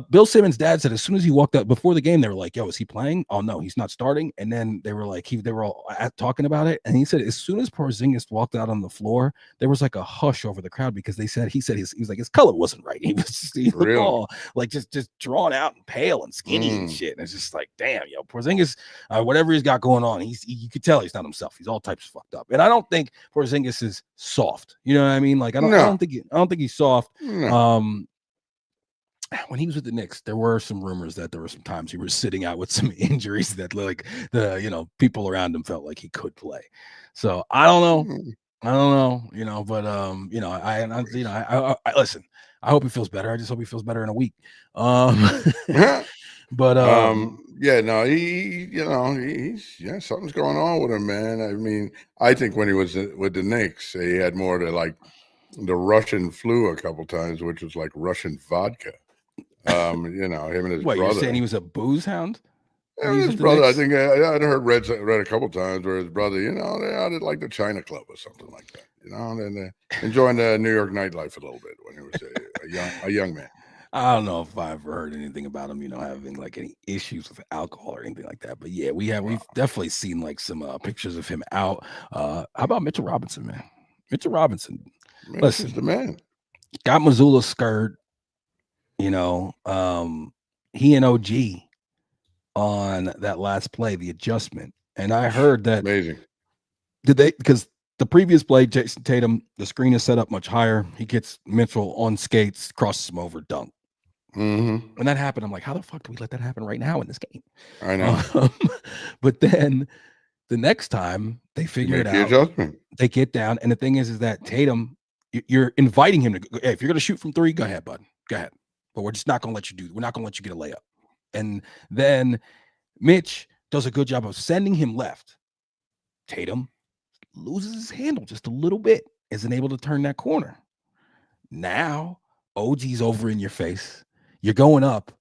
Bill Simmons' dad said, as soon as he walked out before the game, they were like, yo, is he playing? Oh no, he's not starting. And then they were like, they were all talking about it. And he said, as soon as Porzingis walked out on the floor, there was like a hush over the crowd because he said he was like, his color wasn't right. He was really? all like just drawn out and pale and skinny and shit. And it's just like, damn, yo, Porzingis, whatever he's got going on, you could tell he's not himself. He's all types fucked up. And I don't think Porzingis is soft. You know what I mean? Like I don't think he's soft. No. When he was with the Knicks, there were some rumors that there were some times he was sitting out with some injuries that like the people around him felt like he could play. So I don't know, but I listen. I hope he feels better. I just hope he feels better in a week. But yeah, no, he's something's going on with him, man. I mean, I think when he was with the Knicks, he had more to like the Russian flu a couple times, which was like Russian vodka. Him and his brother. You're saying he was a booze hound? Yeah, his brother. I think I'd read a couple times where his brother, they out at like the China Club or something like that. And enjoying the New York nightlife a little bit when he was a young man. I don't know if I ever heard anything about him, having like any issues with alcohol or anything like that. But yeah, we've definitely seen like some pictures of him out. How about Mitchell Robinson, man? Mitchell Robinson, listen, the man got Missoula scared. He and OG on that last play, the adjustment, and I heard that amazing. Because the previous play, Jason Tatum, the screen is set up much higher. He gets Mitchell on skates, crosses him over, dunk. Mm-hmm. When that happened, I'm like, how the fuck do we let that happen right now in this game? I know. But then the next time they figure it out, adjustment. They get down, and the thing is that Tatum, you're inviting him to go, hey, if you're going to shoot from 3, go ahead, bud. Go ahead. But we're just not going to let you we're not going to let you get a layup. And then Mitch does a good job of sending him left. Tatum loses his handle just a little bit, isn't able to turn that corner. Now, OG's over in your face. You're going up.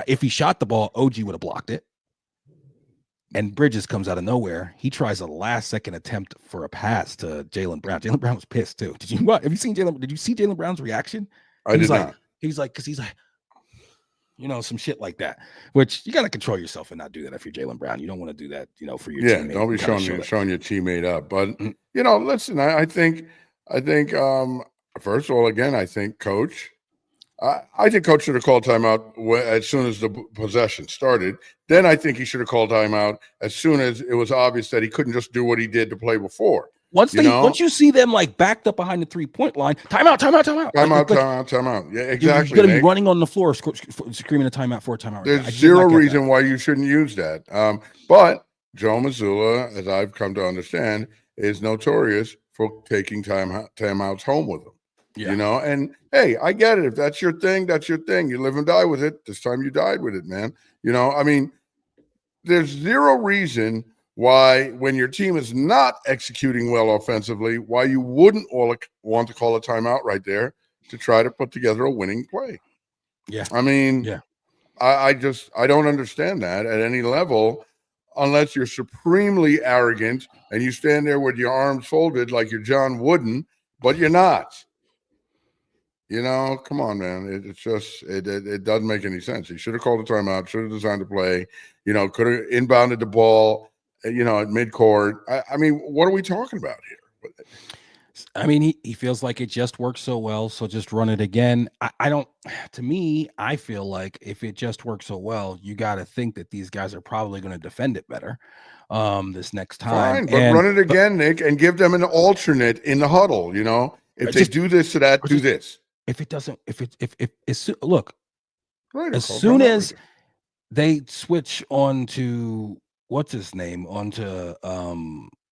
If he shot the ball, OG would have blocked it. And Bridges comes out of nowhere. He tries a last-second attempt for a pass to Jaylen Brown. Jaylen Brown was pissed too. Did you see Jaylen Brown's reaction? I did not. He's like, some shit like that, which you got to control yourself and not do that if you're Jaylen Brown. You don't want to do that, for your teammate. Don't be showing your teammate up. But, listen, I think First of all, again, I think coach. I think coach should have called timeout as soon as the possession started. Then I think he should have called timeout as soon as it was obvious that he couldn't just do what he did to play before. Once you see them like backed up behind the 3-point line, timeout. Timeout. Yeah, exactly. You're going to be running on the floor, screaming a timeout for a timeout. There's zero reason why you shouldn't use that. But Joe Mazzulla, as I've come to understand, is notorious for taking timeouts home with him. Yeah. And hey, I get it. If that's your thing, that's your thing. You live and die with it. This time you died with it, man. I mean, there's zero reason why, when your team is not executing well offensively, why you wouldn't want to call a timeout right there to try to put together a winning play. Yeah. I mean, yeah. I don't understand that at any level, unless you're supremely arrogant and you stand there with your arms folded like you're John Wooden, but you're not. Come on, man. It's just it doesn't make any sense. He should have called a timeout, should have designed a play, could have inbounded the ball, at midcourt. I mean, what are we talking about here? I mean, he feels like it just works so well, so just run it again. I feel like if it just works so well, you got to think that these guys are probably going to defend it better this next time. Fine, but run it again, Nick, and give them an alternate in the huddle. If they do this to that, do this. If it doesn't, look, as soon as they switch on to what's his name onto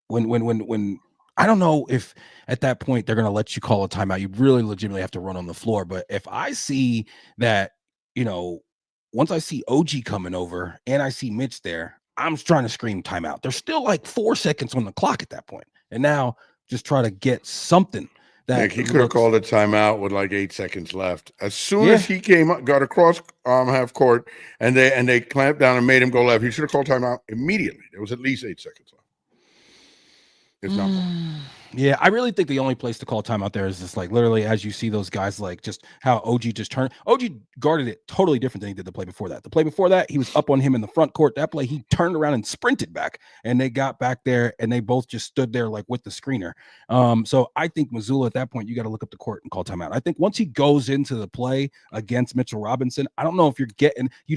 when I don't know if at that point they're going to let you call a timeout. You really legitimately have to run on the floor. But if I see that, once I see OG coming over and I see Mitch there, I'm trying to scream timeout. There's still like 4 seconds on the clock at that point. And now just try to get something. Nick, he could have called a timeout with like 8 seconds left. As soon as he got across half court, and they clamped down and made him go left, he should have called timeout immediately. There was at least 8 seconds left. It's not. Yeah, I really think the only place to call timeout there is just like literally as you see those guys, like just how OG just turned. OG guarded it totally different than he did the play before that. The play before that, he was up on him in the front court. That play, he turned around and sprinted back, and they got back there, and they both just stood there like with the screener. So I think Mazzulla at that point, you got to look up the court and call timeout. I think once he goes into the play against Mitchell Robinson, I don't know if you'd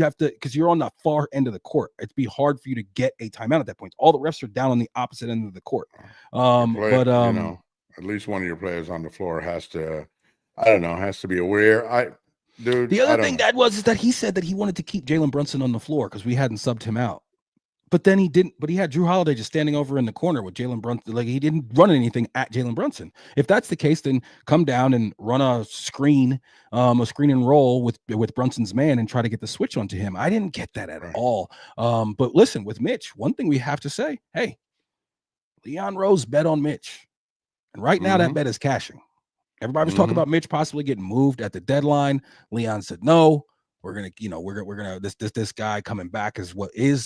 have to, because you're on the far end of the court. It'd be hard for you to get a timeout at that point. All the refs are down on the opposite end of the court. At least one of your players on the floor has to, has to be aware. The other thing is that he said that he wanted to keep Jalen Brunson on the floor because we hadn't subbed him out. But then he didn't. But he had Drew Holiday just standing over in the corner with Jalen Brunson. Like he didn't run anything at Jalen Brunson. If that's the case, then come down and run a screen and roll with Brunson's man and try to get the switch onto him. I didn't get that at all. But listen, with Mitch, one thing we have to say, hey, Leon Rose bet on Mitch. And right now that bet is cashing. Everybody was talking about Mitch possibly getting moved at the deadline. Leon said, no, we're going to, this guy coming back is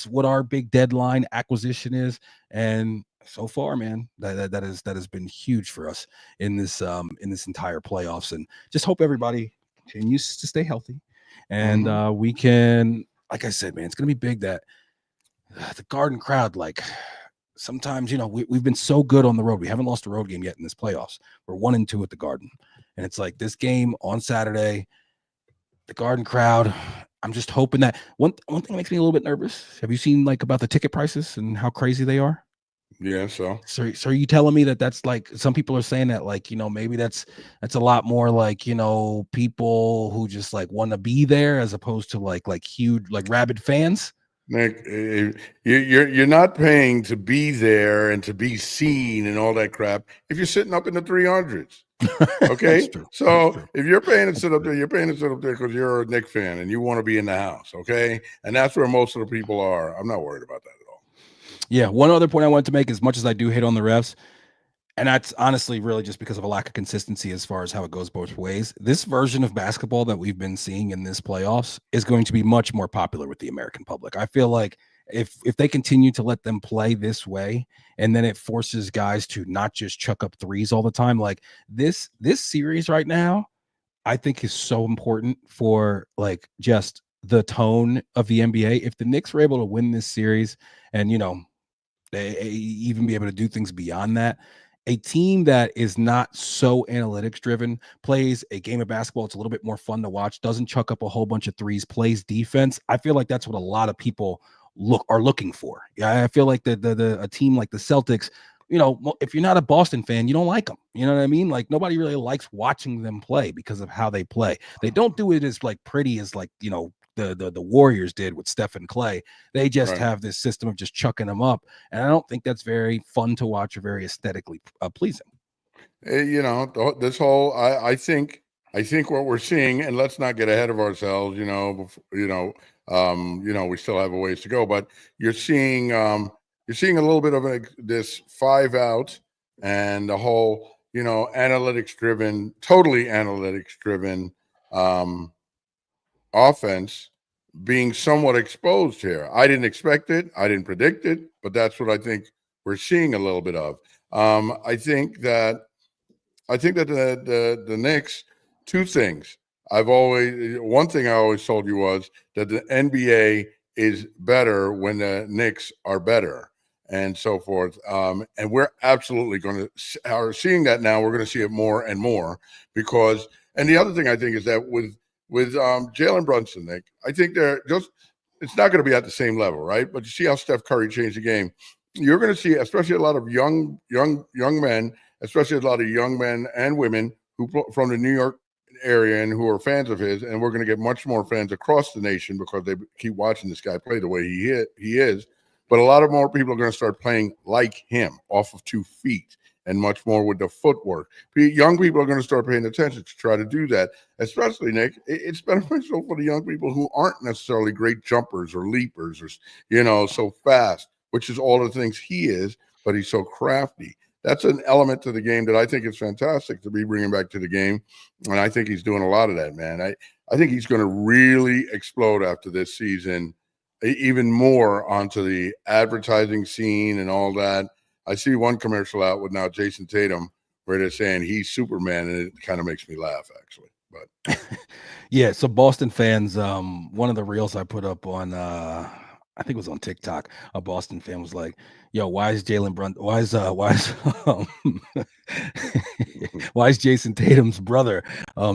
what our big deadline acquisition is. And so far, man, that has been huge for us in this entire playoffs, and just hope everybody continues to stay healthy. And we can, like I said, man, it's going to be big that the Garden crowd, like, sometimes, we've been so good on the road. We haven't lost a road game yet in this playoffs. We're 1-2 at the Garden. And it's like this game on Saturday, the Garden crowd, I'm just hoping that one thing that makes me a little bit nervous. Have you seen like about the ticket prices and how crazy they are? Yeah. So are you telling me that that's like, some people are saying that like, maybe that's a lot more like, people who just like want to be there as opposed to like huge, like rabid fans? Nick, you're not paying to be there and to be seen and all that crap if you're sitting up in the 300s. Okay, so if you're paying to sit up there, you're paying to sit up there because you're a Knick fan and you want to be in the house. Okay, and that's where most of the people are. I'm not worried about that at all. Yeah, one other point I wanted to make, as much as I do hate on the refs, and that's honestly really just because of a lack of consistency as far as how it goes both ways. This version of basketball that we've been seeing in this playoffs is going to be much more popular with the American public. I feel like if they continue to let them play this way, and then it forces guys to not just chuck up threes all the time, like this series right now, I think is so important for like just the tone of the NBA. If the Knicks were able to win this series and, they even be able to do things beyond that, a team that is not so analytics driven, plays a game of basketball. It's a little bit more fun to watch, doesn't chuck up a whole bunch of threes, plays defense. I feel like that's what a lot of people are looking for. Yeah, I feel like a team like the Celtics, if you're not a Boston fan, you don't like them. You know what I mean? Like nobody really likes watching them play because of how they play. They don't do it as like pretty as like, the Warriors did with Steph and Clay. They just have this system of just chucking them up, and I don't think that's very fun to watch or very aesthetically pleasing. This whole I think what we're seeing, and let's not get ahead of ourselves. We still have a ways to go, but you're seeing a little bit of this 5-out and the whole totally analytics driven offense being somewhat exposed here. I didn't expect it. I didn't predict it, but that's what I think we're seeing a little bit of. I think that the Knicks, two things. One thing I always told you was that the NBA is better when the Knicks are better and so forth. And we're absolutely are seeing that now. We're going to see it more and more because, and the other thing I think is that with Jalen Brunson, Nick, I think it's not going to be at the same level, right? But you see how Steph Curry changed the game. You're going to see, especially a lot of young men, especially a lot of young men and women from the New York area and who are fans of his. And we're going to get much more fans across the nation because they keep watching this guy play the way he is. But a lot of more people are going to start playing like him off of 2 feet and much more with the footwork. Young people are going to start paying attention to try to do that, especially, Nick. It's beneficial for the young people who aren't necessarily great jumpers or leapers or, so fast, which is all the things he is, but he's so crafty. That's an element to the game that I think is fantastic to be bringing back to the game. And I think he's doing a lot of that, man. I think he's going to really explode after this season, even more onto the advertising scene and all that. I see one commercial out with now Jason Tatum where they're saying he's Superman, and it kind of makes me laugh, actually. But yeah, so Boston fans, one of the reels I put up on I think it was on TikTok, a Boston fan was like, "Yo, why is Jalen Brunson? Why is Jason Tatum's brother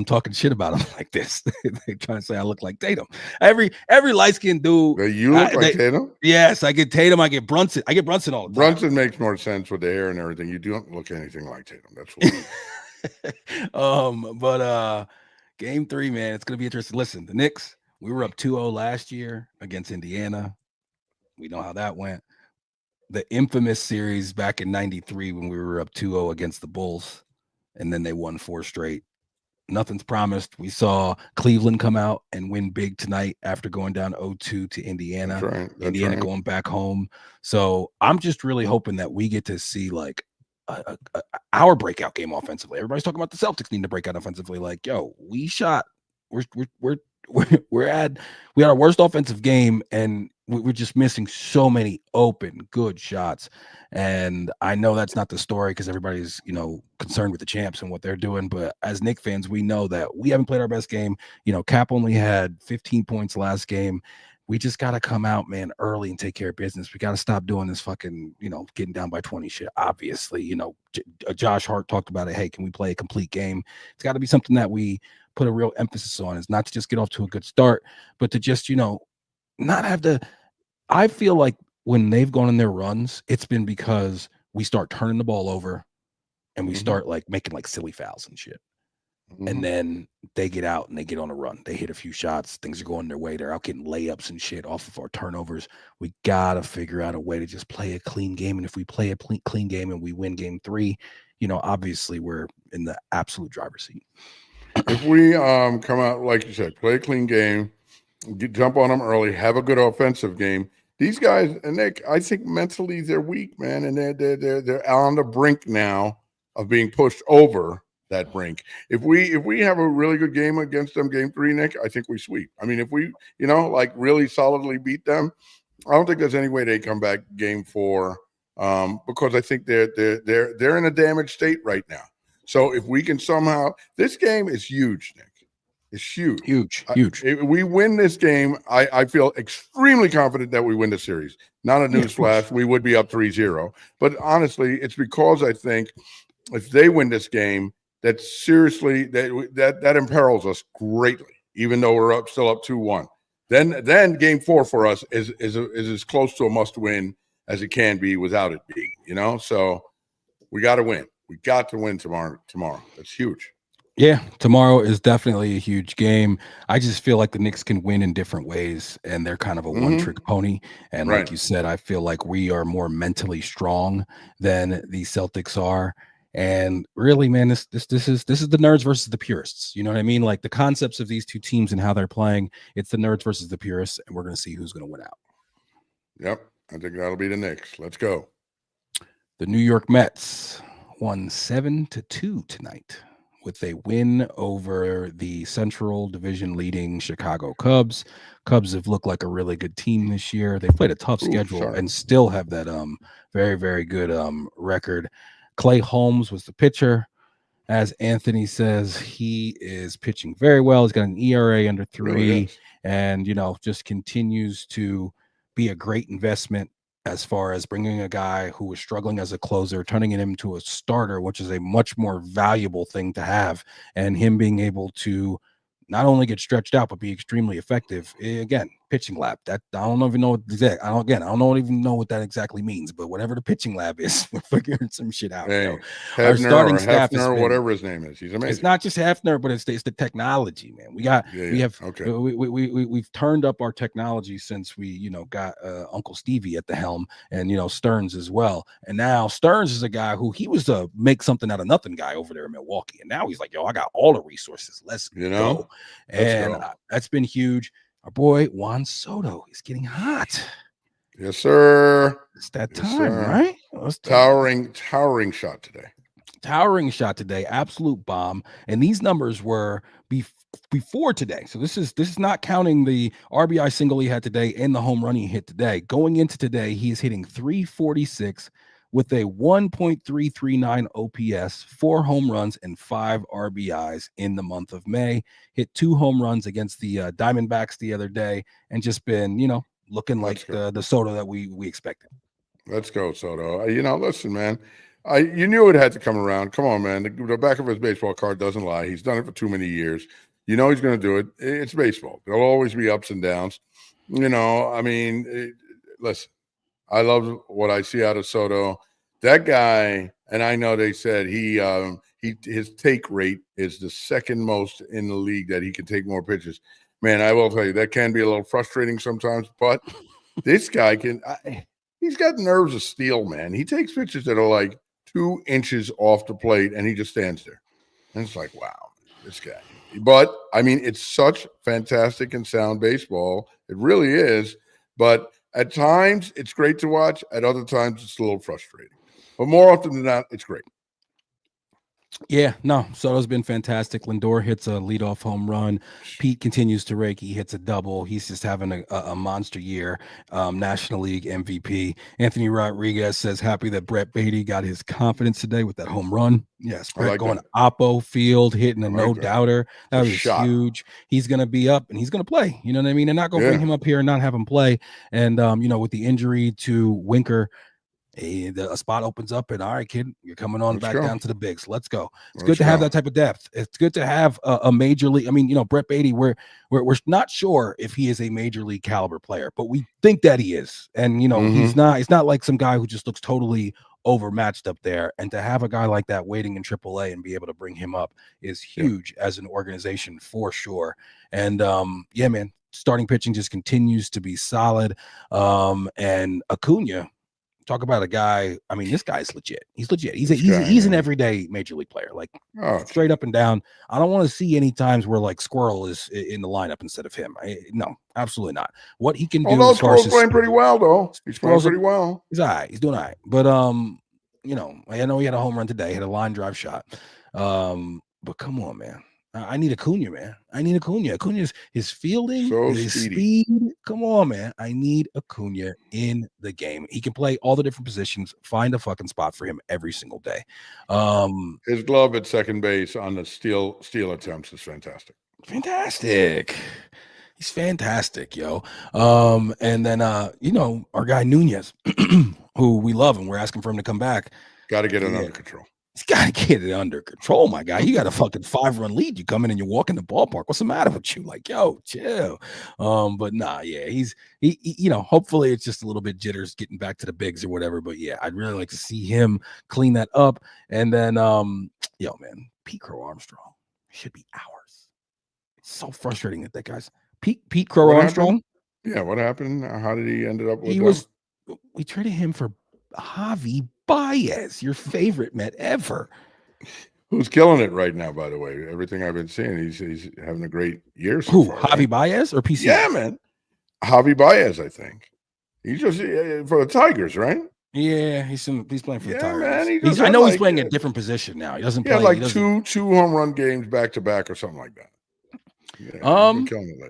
talking shit about him like this?" They trying to say I look like Tatum. Every light skinned dude. You look like Tatum. Yes, I get Tatum. I get Brunson. I get Brunson all the time. Brunson makes more sense with the hair and everything. You don't look anything like Tatum. That's what. But game 3, man, it's gonna be interesting. Listen, the Knicks. We were up 2-0 last year against Indiana. We know how that went. The infamous series back in 93 when we were up 2-0 against the Bulls, and then they won 4 straight. Nothing's promised. We saw Cleveland come out and win big tonight after going down 0-2 to Indiana. That's right. Indiana going back home. So I'm just really hoping that we get to see like our breakout game offensively. Everybody's talking about the Celtics needing to break out offensively. Like, yo, we had our worst offensive game, and we're just missing so many open good shots. And I know that's not the story because everybody's concerned with the champs and what they're doing, but as Knick fans, we know that we haven't played our best game. Cap only had 15 points last game. We just got to come out, man, early and take care of business. We got to stop doing this fucking, getting down by 20 shit. Obviously, Josh Hart talked about it. Hey, can we play a complete game? It's got to be something that we put a real emphasis on. It's not to just get off to a good start, but to just, not have to. I feel like when they've gone in their runs, it's been because we start turning the ball over and we start like making like silly fouls and shit. And then they get out and they get on a run. They hit a few shots. Things are going their way. They're out getting layups and shit off of our turnovers. We got to figure out a way to just play a clean game. And if we play a clean game and we win game 3, obviously we're in the absolute driver's seat. If we come out, like you said, play a clean game, jump on them early, have a good offensive game. These guys, and Nick, I think mentally they're weak, man, and they're on the brink now of being pushed over that brink. If we have a really good game against them, game 3, Nick, I think we sweep. I mean, if we, like really solidly beat them, I don't think there's any way they come back game 4, because I think they're in a damaged state right now. So if we can somehow, this game is huge, Nick. is huge. Huge, huge. If we win this game, I feel extremely confident that we win the series. Not a Yeah, of course. newsflash. We would be up 3-0. But honestly, it's because I think if they win this game, that seriously that imperils us greatly, even though we're still up 2-1. Then game 4 for us is as close to a must win as it can be without it being, So we got to win. We got to win tomorrow. That's huge. Yeah, tomorrow is definitely a huge game. I just feel like the Knicks can win in different ways, and they're kind of a one-trick pony. And like Right. you said, I feel like we are more mentally strong than the Celtics are. And really, man, this is the nerds versus the purists. You know what I mean? Like the concepts of these two teams and how they're playing. It's the nerds versus the purists, and we're going to see who's going to win out. Yep, I think that'll be the Knicks. Let's go. The New York Mets won 7-2 tonight with a win over the Central Division leading Chicago Cubs. Cubs have looked like a really good team this year. They played a tough schedule and still have that very, very good record. Clay Holmes was the pitcher. As Anthony says, he is pitching very well. He's got an ERA under 3, really, and just continues to be a great investment as far as bringing a guy who was struggling as a closer, turning him into a starter, which is a much more valuable thing to have, and him being able to not only get stretched out but be extremely effective. Again, pitching lab. That I don't even know what exact. I don't even know what that exactly means. But whatever the pitching lab is, we're figuring some shit out. Hey, our starting staff Hefner, or whatever his name is. He's amazing. It's not just Hefner, but it's the technology, man. We've turned up our technology since we got Uncle Stevie at the helm, and Stearns as well. And now Stearns is a guy who he was a make something out of nothing guy over there in Milwaukee, and now he's like, yo, I got all the resources. Let's go. And that's been huge. Our boy Juan Soto is getting hot. Yes, sir. It's that time, right? Towering shot today. Towering shot today, absolute bomb. And these numbers were before today. So this is not counting the RBI single he had today and the home run he hit today. Going into today, he is hitting 346 with a 1.339 OPS, 4 home runs, and 5 RBIs in the month of May. Hit 2 home runs against the Diamondbacks the other day, and just been, looking like the Soto that we expected. Let's go, Soto. Listen, man. You knew it had to come around. Come on, man. The back of his baseball card doesn't lie. He's done it for too many years. He's going to do it. It's baseball. There'll always be ups and downs. Listen. I love what I see out of Soto. That guy, and I know they said his take rate is the second most in the league, that he can take more pitches. Man, I will tell you, that can be a little frustrating sometimes, but this guy he's got nerves of steel, man. He takes pitches that are like 2 inches off the plate, and he just stands there. And it's like, wow, this guy. But, it's such fantastic and sound baseball. It really is. But at times, it's great to watch. At other times, it's a little frustrating. But more often than not, it's great. Yeah, no, Soto's been fantastic. Lindor hits a leadoff home run. Pete continues to rake. He hits a double. He's just having a monster year. National League MVP. Anthony Rodriguez says happy that Brett Beatty got his confidence today with that home run. Yes, Brett going to Oppo Field, hitting a no-doubter. That was huge. He's going to be up, and he's going to play. You know what I mean? They're not going to bring him up here and not have him play. And, with the injury to Winker, a spot opens up, and all right, kid, you're coming on back down to the bigs. Let's go. It's good to have that type of depth. It's good to have a major league. Brett Beatty, we're not sure if he is a major league caliber player, but we think that he is. And he's not like some guy who just looks totally overmatched up there. And to have a guy like that waiting in AAA and be able to bring him up is huge as an organization for sure. And man, starting pitching just continues to be solid. And Acuna. Talk about a guy. This guy's legit. He's legit. He's an everyday major league player, like straight up and down. I don't want to see any times where like Squirrel is in the lineup instead of him. No, absolutely not. What he can do. Although Squirrel's playing pretty well, though. He's playing pretty well. He's all right. He's doing all right. But I know he had a home run today. Had a line drive shot. But come on, man. I need Acuna, man. I need Acuna. Acuna's his fielding, his speed. Come on, man. I need Acuna in the game. He can play all the different positions. Find a fucking spot for him every single day. His glove at second base on the steal attempts is fantastic. Fantastic. He's fantastic, yo. And then our guy Nunez, who we love and we're asking for him to come back. Got to get it under control. He's got to get it under control, my guy. You got a fucking 5-run lead. You come in and you walk in the ballpark. What's the matter with you? Like, yo, chill. But nah, yeah, he hopefully it's just a little bit jitters getting back to the bigs or whatever. But yeah, I'd really like to see him clean that up. And then, man, Pete Crow Armstrong should be ours. It's so frustrating that guy's Pete Crow What Armstrong. Happened? Yeah, what happened? How did he end up with we traded him for Javi Baez, your favorite Met ever. Who's killing it right now, by the way. Everything I've been seeing, he's having a great year so far. Javi Baez or PC? Yeah, man. Javi Baez, I think. He's just for the Tigers, right? Yeah, he's playing for the Tigers. Man, I know he's playing a different position now. He doesn't play. Like two home run games back to back or something like that. Yeah,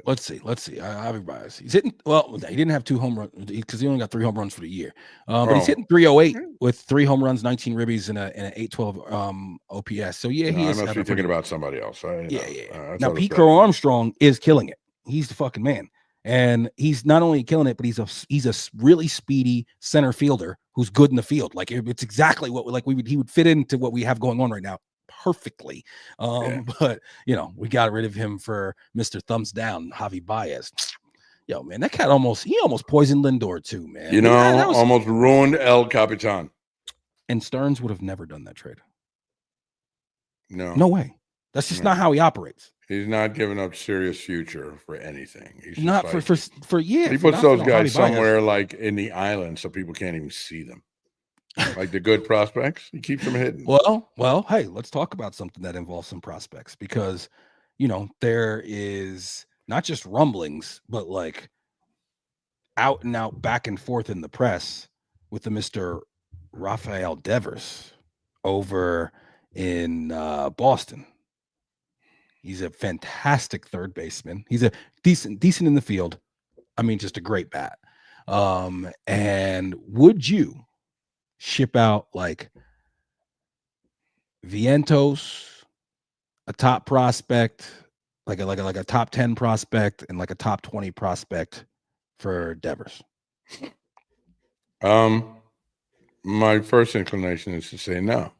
let's see. Javi Baez. He's hitting. Well, he didn't have 2 home runs because he only got 3 home runs for the year. But he's hitting 308 with 3 home runs, 19 ribbies, and an 812 OPS. So yeah, he is. I must be thinking about somebody else. Now Pete Crow Armstrong is killing it. He's the fucking man, and he's not only killing it, but he's a really speedy center fielder who's good in the field. Like it's exactly what he would fit into what we have going on right now perfectly. But we got rid of him for Mr. Thumbs Down, Javi Baez. Yo, man, that cat almost poisoned Lindor too, man. Almost ruined El Capitan. And Stearns would have never done that trade. No way. That's just not how he operates. He's not giving up serious future for anything. He's not for years. He puts those guys somewhere like in the island so people can't even see them. Like the good prospects, he keeps them hidden. Well, hey, let's talk about something that involves some prospects because, there is not just rumblings, but like out and out, back and forth in the press with the Mr. Rafael Devers over in Boston. He's a fantastic third baseman. He's a decent in the field. I mean, just a great bat. And would you ship out like Vientos, a top prospect, like a top 10 prospect, and like a top 20 prospect for Devers? My first inclination is to say no.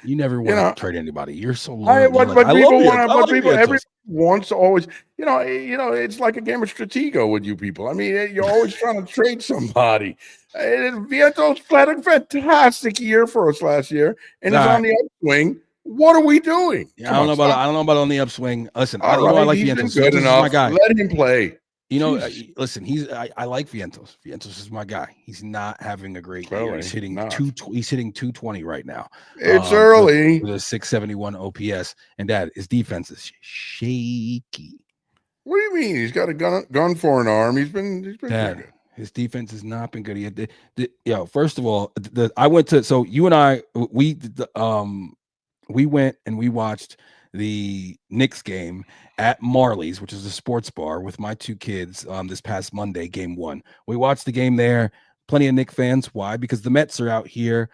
You never want to trade anybody. You're so low. Everyone wants to always, it's like a game of Stratego with you people. I mean, you're always trying to trade somebody. Vientos had a fantastic year for us last year, and it's on the upswing. What are we doing? Yeah, I don't know about on the upswing. Listen, I like Vientos. Good enough. My guy. Let him play. Listen, I like Vientos. Vientos is my guy. He's not having a great year. He's hitting 220 right now. It's early. With a 671 OPS. And Dad, his defense is shaky. What do you mean? He's got a gun for an arm. He's been Dad, good. His defense has not been good. He had first of all, I went to you and I we went and we watched the Knicks game at Marley's, which is a sports bar, with my 2 kids this past Monday, game 1. We watched the game there. Plenty of Knicks fans. Why? Because the Mets are out here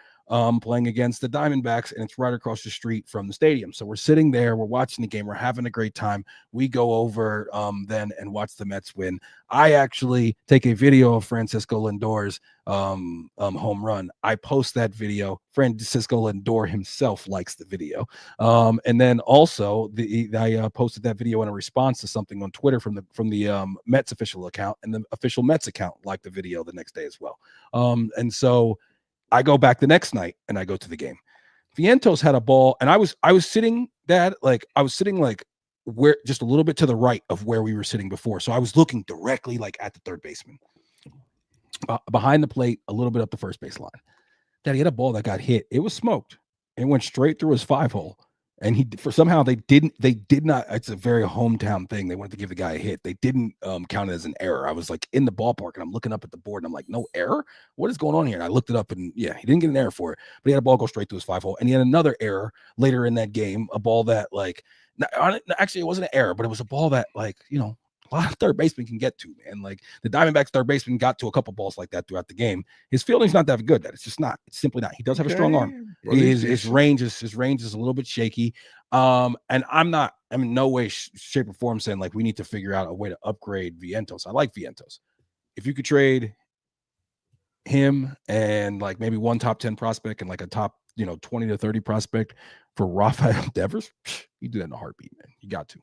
playing against the Diamondbacks, and it's right across the street from the stadium. So we're sitting there, we're watching the game, we're having a great time. We go over then and watch the Mets win. I actually take a video of Francisco Lindor's home run. I post that video. Francisco Lindor himself likes the video. And then also I posted that video in a response to something on Twitter from the Mets official account, and the official Mets account liked the video the next day as well. And so I go back the next night and I go to the game. Vientos had a ball, and I was sitting, Dad, like I was sitting like where just a little bit to the right of where we were sitting before. So I was looking directly like at the third baseman. Behind the plate, a little bit up the first base line. Dad, he had a ball that got hit. It was smoked. It went straight through his 5-hole. And they did not, it's a very hometown thing. They wanted to give the guy a hit. They didn't count it as an error. I was like in the ballpark and I'm looking up at the board and I'm like, no error? What is going on here? And I looked it up and yeah, he didn't get an error for it, but he had a ball go straight to his 5-hole. And he had another error later in that game, a ball that actually it wasn't an error, but it was a ball that a lot of third basemen can get to, man. Like the Diamondbacks third baseman got to a couple balls like that throughout the game. His fielding's not that good. It's just not. It's simply not. He does have a strong arm. His range is a little bit shaky. And I'm not I'm in no way, shape, or form saying like we need to figure out a way to upgrade Vientos. I like Vientos. If you could trade him and like maybe one top 10 prospect and like a top 20 to 30 prospect for Rafael Devers, you do that in a heartbeat, man. You got to.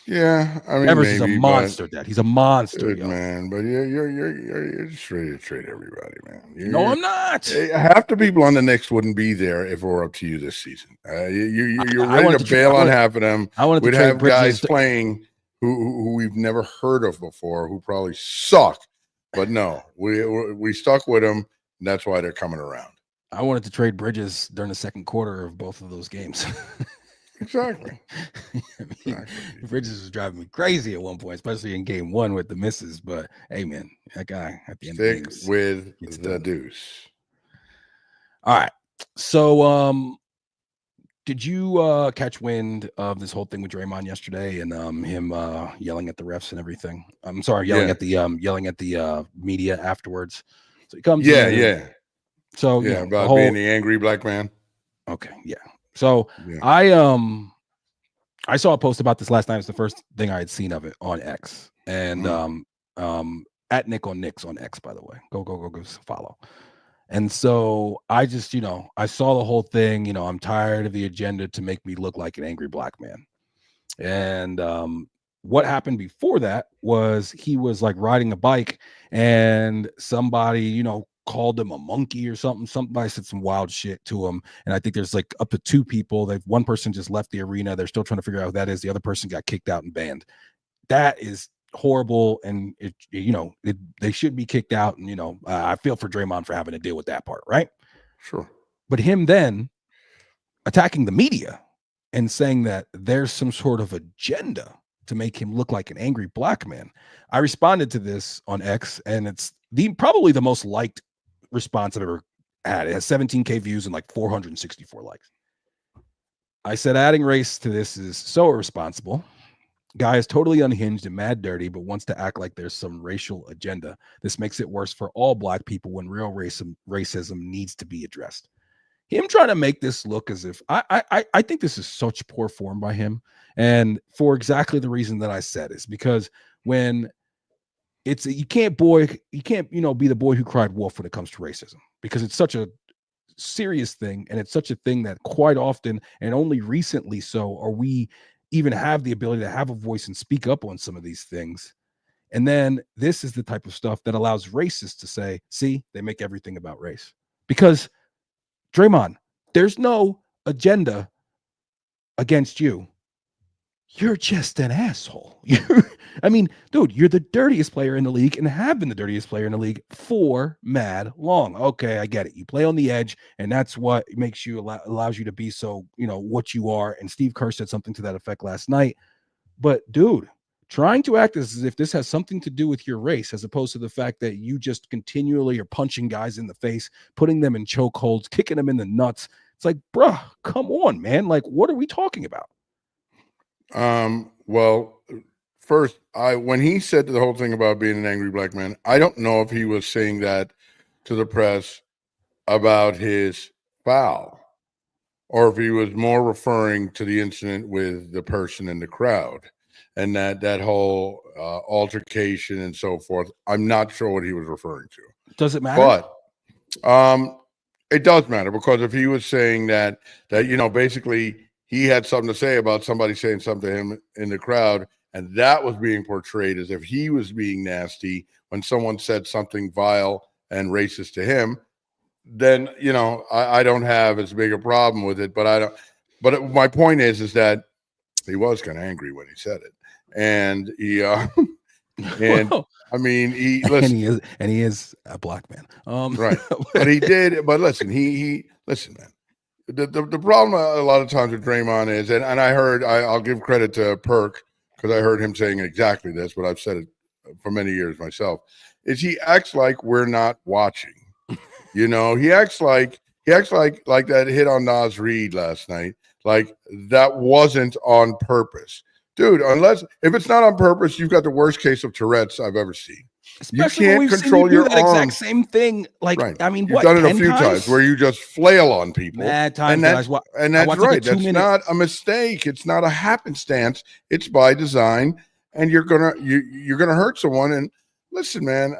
Yeah, I mean, Devers is a maybe, monster, Dad. He's a monster, good yo. man. But you're just ready to trade everybody, man. No, I'm not. Half the people on the Knicks wouldn't be there if it were up to you this season. You're ready to bail on half of them. I wanted to We'd trade have Bridges guys playing who we've never heard of before, who probably suck. But no, we stuck with them. And that's why they're coming around. I wanted to trade Bridges during the second quarter of both of those games. Exactly. Bridges was driving me crazy at one point, especially in game one with the misses. But hey, man, that guy at the end of games with the deuce. All right. So, did you catch wind of this whole thing with Draymond yesterday and him yelling at the refs and everything? I'm sorry, yelling at the media afterwards. So he comes in. So about being the angry black man. Okay, yeah. So I saw a post about this last night. It's the first thing I had seen of it on X. And at Nic On Knicks on X, by the way. Go follow. And so I just, I saw the whole thing. I'm tired of the agenda to make me look like an angry black man. And what happened before that was he was like riding a bike and somebody, called him a monkey or something. Somebody said some wild shit to him. And I think there's like up to two people. One person just left the arena. They're still trying to figure out who that is. The other person got kicked out and banned. That is horrible. And they should be kicked out. And, I feel for Draymond for having to deal with that part. Right. Sure. But him then attacking the media and saying that there's some sort of agenda to make him look like an angry black man. I responded to this on X, and it's probably the most liked response I've ever had. It has 17K views and like 464 likes. I said, adding race to this is so irresponsible. Guy is totally unhinged and mad dirty, but wants to act like there's some racial agenda. This makes it worse for all black people when real racism needs to be addressed. Him trying to make this look as if I think this is such poor form by him. And for exactly the reason that I said is because when you can't be the boy who cried wolf when it comes to racism, because it's such a serious thing. And it's such a thing that quite often, and only recently so, are we even have the ability to have a voice and speak up on some of these things. And then this is the type of stuff that allows racists to say, see, they make everything about race. Because Draymond, there's no agenda against you. You're just an asshole. Dude, you're the dirtiest player in the league and have been the dirtiest player in the league for mad long. Okay, I get it. You play on the edge, and that's what makes you allows you to be so, what you are. And Steve Kerr said something to that effect last night. But dude, trying to act as if this has something to do with your race, as opposed to the fact that you just continually are punching guys in the face, putting them in chokeholds, kicking them in the nuts. It's like, bruh, come on, man. Like, what are we talking about? Well, first, when he said the whole thing about being an angry black man, I don't know if he was saying that to the press about his foul, or if he was more referring to the incident with the person in the crowd and that whole altercation and so forth. I'm not sure what he was referring to. Does it matter? But it does matter, because if he was saying that basically he had something to say about somebody saying something to him in the crowd, and that was being portrayed as if he was being nasty when someone said something vile and racist to him, then, I don't have as big a problem with it. But my point is that he was kind of angry when he said it. And he, he is a black man. Right. But he did. But listen, listen, man. The problem a lot of times with Draymond is, and I'll give credit to Perk, because I heard him saying exactly this, but I've said it for many years myself, is he acts like we're not watching. He acts like that hit on Nas Reed last night, like that wasn't on purpose. Dude, if it's not on purpose, you've got the worst case of Tourette's I've ever seen. You Especially when can't we've seen you control do your that exact arm. same thing. Like, Right. I mean, You've what, done it a 10 few times where times? you just flail on people. Mad And times that that's I that's watched like a right. That's 2 minute. not a mistake. It's not a happenstance. It's by design. And you're gonna hurt someone. And listen, man,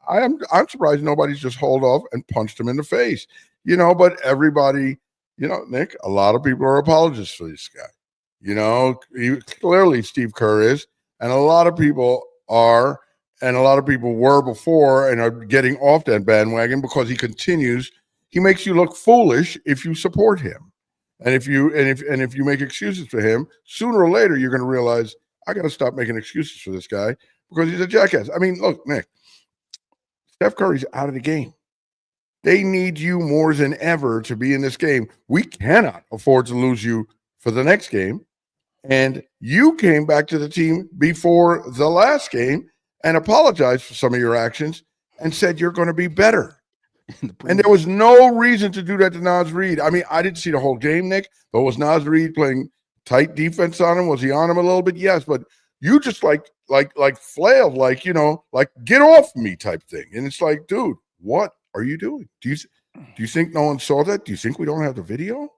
I'm surprised nobody's just hauled off and punched him in the face. But everybody, Nick, a lot of people are apologists for this guy. Clearly Steve Kerr is, and a lot of people are, and a lot of people were before and are getting off that bandwagon because he continues. He makes you look foolish if you support him, and if you make excuses for him, sooner or later you're going to realize I got to stop making excuses for this guy because he's a jackass. I mean, look, Nick, Steph Curry's out of the game. They need you more than ever to be in this game. We cannot afford to lose you for the next game. And you came back to the team before the last game and apologized for some of your actions and said you're going to be better. And there was no reason to do that to Naz Reid. I mean, I didn't see the whole game, Nick, but was Naz Reid playing tight defense on him? Was he on him a little bit? Yes, but you just like flailed, like get off me type thing. And it's like, dude, what are you doing? Do you think no one saw that? Do you think we don't have the video?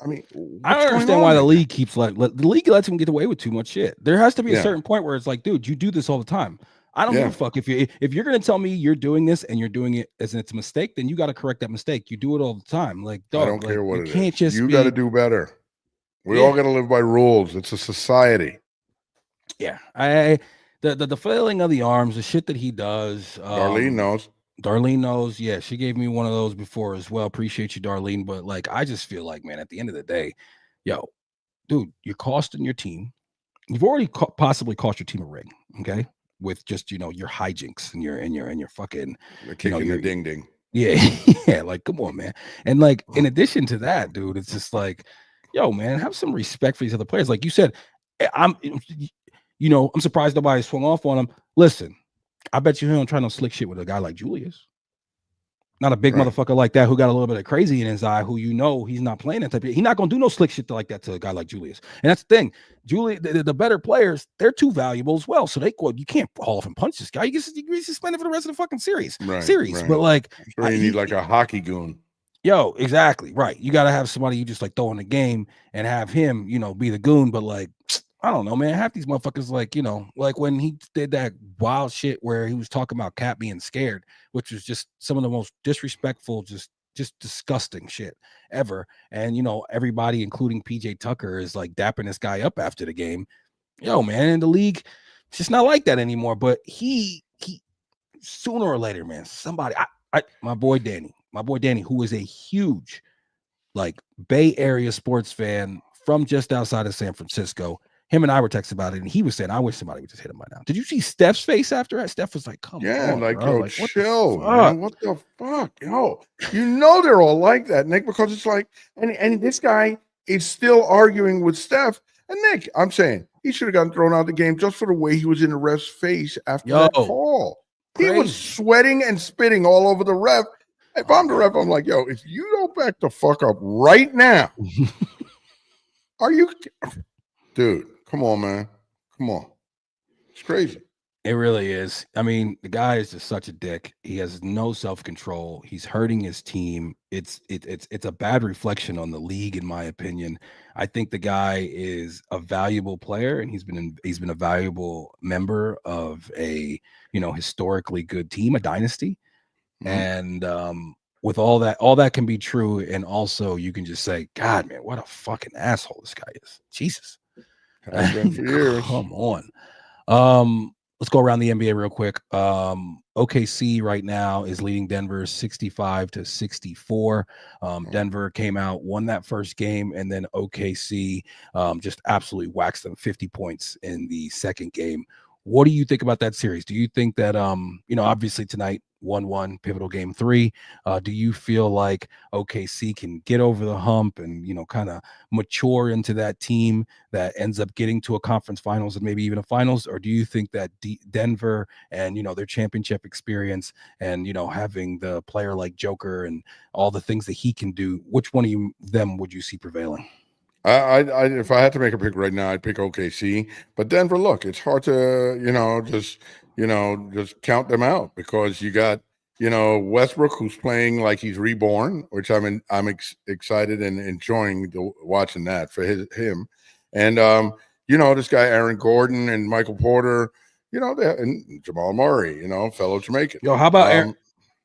I mean, I don't understand why the league keeps the league lets him get away with too much shit. There has to be a certain point where it's like, dude, you do this all the time. I don't give a fuck if you're gonna tell me you're doing this and you're doing it as it's a mistake, then you got to correct that mistake. You do it all the time. Like, dog, I don't care what you it can't is. just You got to do better. We all got to live by rules. It's a society. Yeah, the flailing of the arms, the shit that he does. Darlene knows. Darlene knows. Yeah, she gave me one of those before as well. Appreciate you, Darlene. But like, I just feel like, man, at the end of the day, yo, dude, you're costing your team. You've already possibly cost your team a ring, okay? With just your hijinks and your fucking kicking the ding ding. Yeah, yeah. Like, come on, man. And like, in addition to that, dude, it's just like, yo, man, have some respect for these other players. Like you said, I'm surprised nobody swung off on him. Listen, I bet you he don't try no slick shit with a guy like Julius. Not a big motherfucker like that who got a little bit of crazy in his eye, who he's not playing that type of. He's not gonna do no slick shit like that to a guy like Julius. And that's the thing. Julius, the better players, they're too valuable as well. So you can't haul off and punch this guy. He's suspended for the rest of the fucking series. Right. But like, you need like a hockey goon. Yo, exactly right. You got to have somebody you just like throw in the game and have him, be the goon. But like, I don't know, man. Half these motherfuckers, like when he did that wild shit where he was talking about Cat being scared, which was just some of the most disrespectful, just disgusting shit ever. And everybody, including PJ Tucker, is like dapping this guy up after the game. Yo, man, in the league, it's just not like that anymore. But he sooner or later, man, somebody, my boy Danny, who is a huge like Bay Area sports fan from just outside of San Francisco. Him and I were texting about it, and he was saying, "I wish somebody would just hit him by now." Did you see Steph's face after that? Steph was like, "Come on, like, bro. Yo, like, chill, man. What the fuck, yo? They're all like that, Nick, because it's like, and this guy is still arguing with Steph. And Nick, I'm saying he should have gotten thrown out of the game just for the way he was in the ref's face after that call. Crazy. He was sweating and spitting all over the ref. If I'm the ref, I'm like, yo, if you don't back the fuck up right now, are you, dude? Come on, man. Come on. It's crazy. It really is. I mean, the guy is just such a dick. He has no self-control. He's hurting his team. It's a bad reflection on the league, in my opinion. I think the guy is a valuable player, and he's been a valuable member of a historically good team, a dynasty. Mm-hmm. And with all that can be true, and also you can just say, God, man, what a fucking asshole this guy is. Jesus. Has been for years. Come on. Let's go around the NBA real quick. OKC right now is leading Denver 65-64. Denver came out, won that first game, and then OKC just absolutely waxed them 50 points in the second game. What do you think about that series? Do you think that obviously tonight 1-1 pivotal game 3? Do you feel like OKC can get over the hump and kind of mature into that team that ends up getting to a conference finals and maybe even a finals? Or do you think that Denver and their championship experience and having the player like Joker and all the things that he can do, which one of them would you see prevailing? If I had to make a pick right now, I'd pick OKC. But Denver, look, it's hard to just count them out because you got Westbrook who's playing like he's reborn, which excited and enjoying watching that for him, and this guy Aaron Gordon and Michael Porter, and Jamal Murray, fellow Jamaican. Yo, how about Aaron?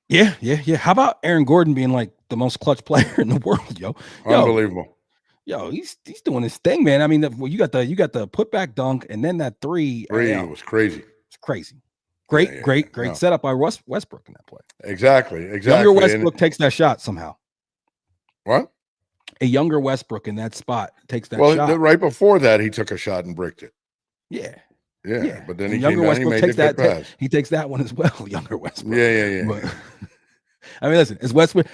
Yeah. How about Aaron Gordon being like the most clutch player in the world, yo? Unbelievable. Yo, he's doing his thing, man. I mean, you got the putback dunk, and then that three. Was crazy. It's crazy. Great setup by Westbrook in that play. Exactly. Younger Westbrook takes that shot somehow. What? A younger Westbrook in that spot takes that shot. Well, right before that, he took a shot and bricked it. Yeah. But then he came down, he made the pass. He takes that one as well, younger Westbrook. Yeah. But, I mean, listen,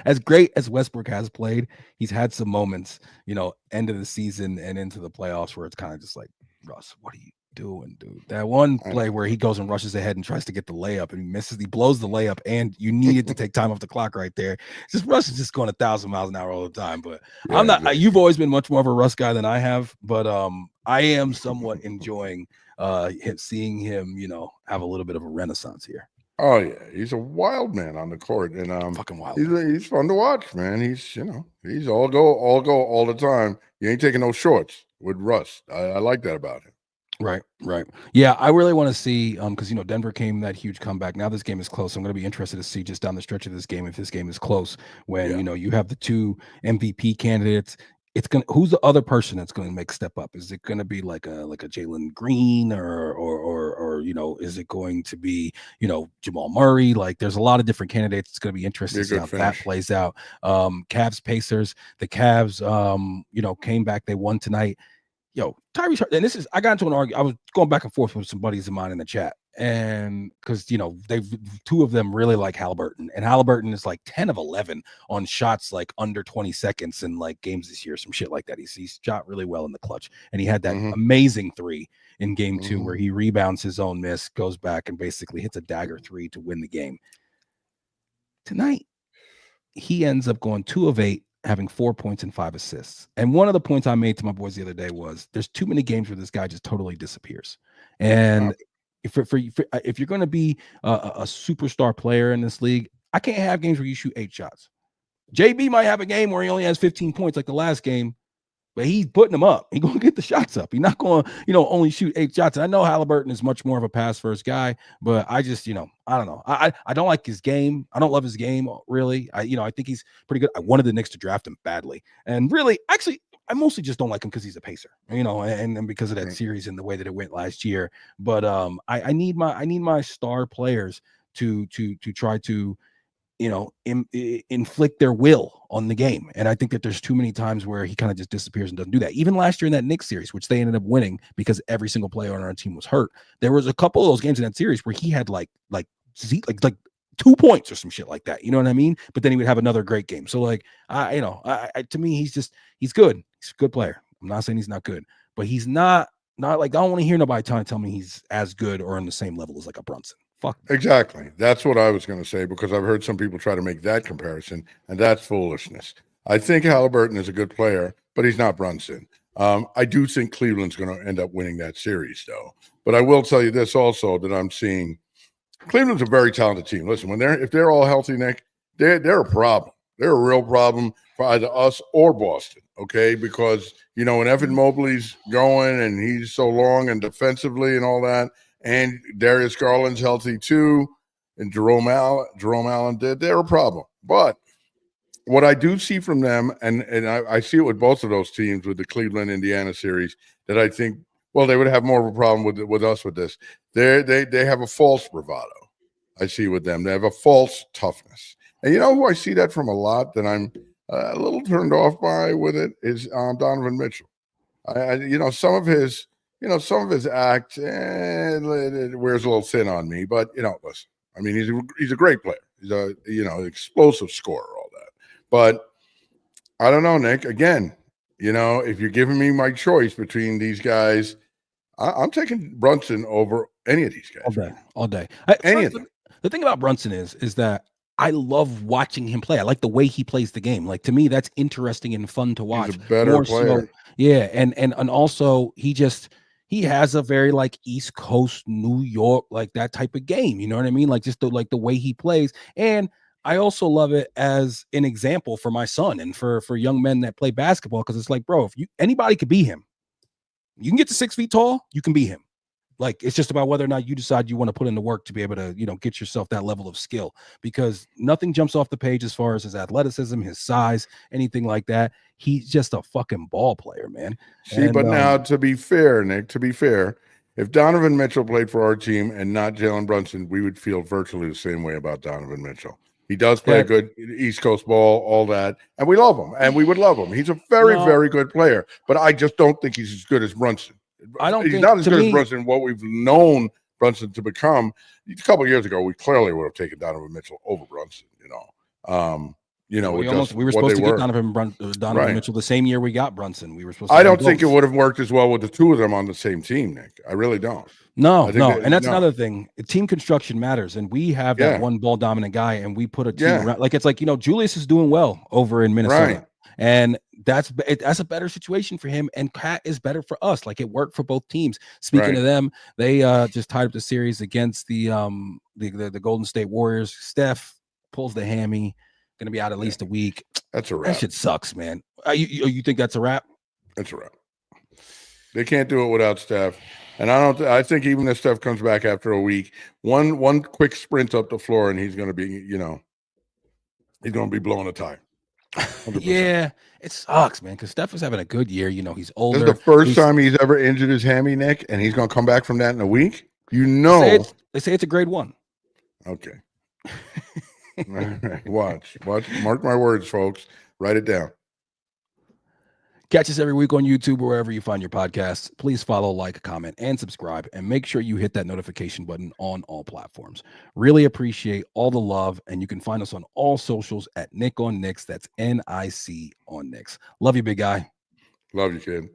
as great as Westbrook has played, he's had some moments, end of the season and into the playoffs where it's kind of just like, Russ, what are you doing, dude? That one play where he goes and rushes ahead and tries to get the layup and he misses, he blows the layup, and you needed to take time off the clock right there. Just Russ is just going 1,000 miles an hour all the time. But I'm not. Exactly. You've always been much more of a Russ guy than I have, but I am somewhat enjoying seeing him, have a little bit of a renaissance here. Oh yeah, he's a wild man on the court, and fucking wild. He's fun to watch, man. He's he's all go all the time. You ain't taking no shorts with Russ. I like that about him. Right. Yeah, I really want to see because Denver came that huge comeback. Now this game is close. I'm going to be interested to see just down the stretch of this game if this game is close. When you have the two MVP candidates. Who's the other person that's going to make step up? Is it going to be like a Jalen Green or is it going to be Jamal Murray? Like there's a lot of different candidates. It's going to be interesting to see how that plays out. Cavs Pacers. The Cavs came back. They won tonight. Tyrese, and I got into an argument. I was going back and forth with some buddies of mine in the chat, and because two of them really like Halliburton, and Halliburton is like 10 of 11 on shots like under 20 seconds in like games this year, some shit like that. He's shot really well in the clutch, and he had that amazing three in game 2 where he rebounds his own miss, goes back and basically hits a dagger 3 to win the game. Tonight, he ends up going 2 of 8. Having 4 points and 5 assists. And one of the points I made to my boys the other day was there's too many games where this guy just totally disappears. And if you're going to be a superstar player in this league, I can't have games where you shoot 8 shots. JB might have a game where he only has 15 points like the last game, but he's putting them up. He's going to get the shots up. He's not going to, only shoot 8 shots. And I know Halliburton is much more of a pass first guy, but I just, I don't know. I don't like his game. I don't love his game, really. I think he's pretty good. I wanted the Knicks to draft him badly. And really, actually, I mostly just don't like him because he's a pacer, and because of that series and the way that it went last year. But I need my star players to try to inflict their will on the game. And I think that there's too many times where he kind of just disappears and doesn't do that. Even last year in that Knicks series, which they ended up winning because every single player on our team was hurt. There was a couple of those games in that series where he had like 2 points or some shit like that. You know what I mean? But then he would have another great game. So like, to me, he's good. He's a good player. I'm not saying he's not good, but he's not like, I don't want to hear nobody tell me he's as good or on the same level as like a Brunson. Fuck. Exactly. That's what I was going to say, because I've heard some people try to make that comparison, and that's foolishness. I think Halliburton is a good player, but he's not Brunson. I do think Cleveland's going to end up winning that series, though. But I will tell you this also, that I'm seeing Cleveland's a very talented team. Listen, if they're all healthy, Nick, they're a problem. They're a real problem for either us or Boston, okay? Because, when Evan Mobley's going and he's so long and defensively and all that, and Darius Garland's healthy too, and Jerome Allen they're a problem. But what I do see from them, and I see it with both of those teams, with the Cleveland-Indiana series, that I think, well, they would have more of a problem with us with this. They have a false bravado. I see with them. They have a false toughness. And who I see that from a lot, that I'm a little turned off by with it, is Donovan Mitchell. Some of his act it wears a little thin on me, but listen. I mean, he's a great player. He's a explosive scorer, all that. But I don't know, Nick. Again, if you're giving me my choice between these guys, I'm taking Brunson over any of these guys. All day. Any of them. The thing about Brunson is that I love watching him play. I like the way he plays the game. Like to me, that's interesting and fun to He's a watch. better More so, player. yeah. And also he has a very like East Coast New York, like that type of game. You know what I mean? Like just the way he plays. And I also love it as an example for my son and for young men that play basketball, because it's like, bro, if you anybody could be him. You can get to 6 feet tall, you can be him. Like it's just about whether or not you decide you want to put in the work to be able to, get yourself that level of skill, because nothing jumps off the page as far as his athleticism, his size, anything like that. He's just a fucking ball player, man. See, And but now to be fair, Nick, to be fair, if Donovan Mitchell played for our team and not Jalen Brunson, we would feel virtually the same way about Donovan Mitchell. He does play that good East Coast ball, all that, and we love him, and we would love him. He's a very, no, very good player, but I just don't think he's as good as Brunson. I don't He's think not as to good as me. Brunson, what we've known Brunson to become. A couple of years ago, we clearly would have taken Donovan Mitchell over Brunson, with just We were what they supposed to get were. Donovan Right. Mitchell the same year we got Brunson. We were supposed to I get them don't think it both. would have worked as well with the two of them on the same team, Nick. I really don't. No, I think no, that and that's no. another thing. Team construction matters, and we have that Yeah. one ball dominant guy, and we put a team Yeah. around. Like it's like Julius is doing well over in Minnesota, Right. and that's a better situation for him. And Cat is better for us. Like it worked for both teams. Speaking Right. of them, they just tied up the series against the Golden State Warriors. Steph pulls the hammy, going to be out at least a week. That's a That wrap. shit sucks, man. You think that's a wrap? That's a wrap. They can't do it without Steph. And I think even if Steph comes back after a week, one quick sprint up the floor and he's going to be, he's going to be blowing a tire. 100%. Yeah, it sucks, man, because Steph is having a good year. He's This is older. the first time he's ever injured his hammy, Nick, and he's going to come back from that in a week. They say it's a grade 1. Okay. Watch. Mark my words, folks. Write it down. Catch us every week on YouTube or wherever you find your podcasts. Please follow, like, comment, and subscribe, and make sure you hit that notification button on all platforms. Really appreciate all the love, and you can find us on all socials at Nic On Knicks. That's N.I.C. on Knicks. Love you, big guy. Love you, kid.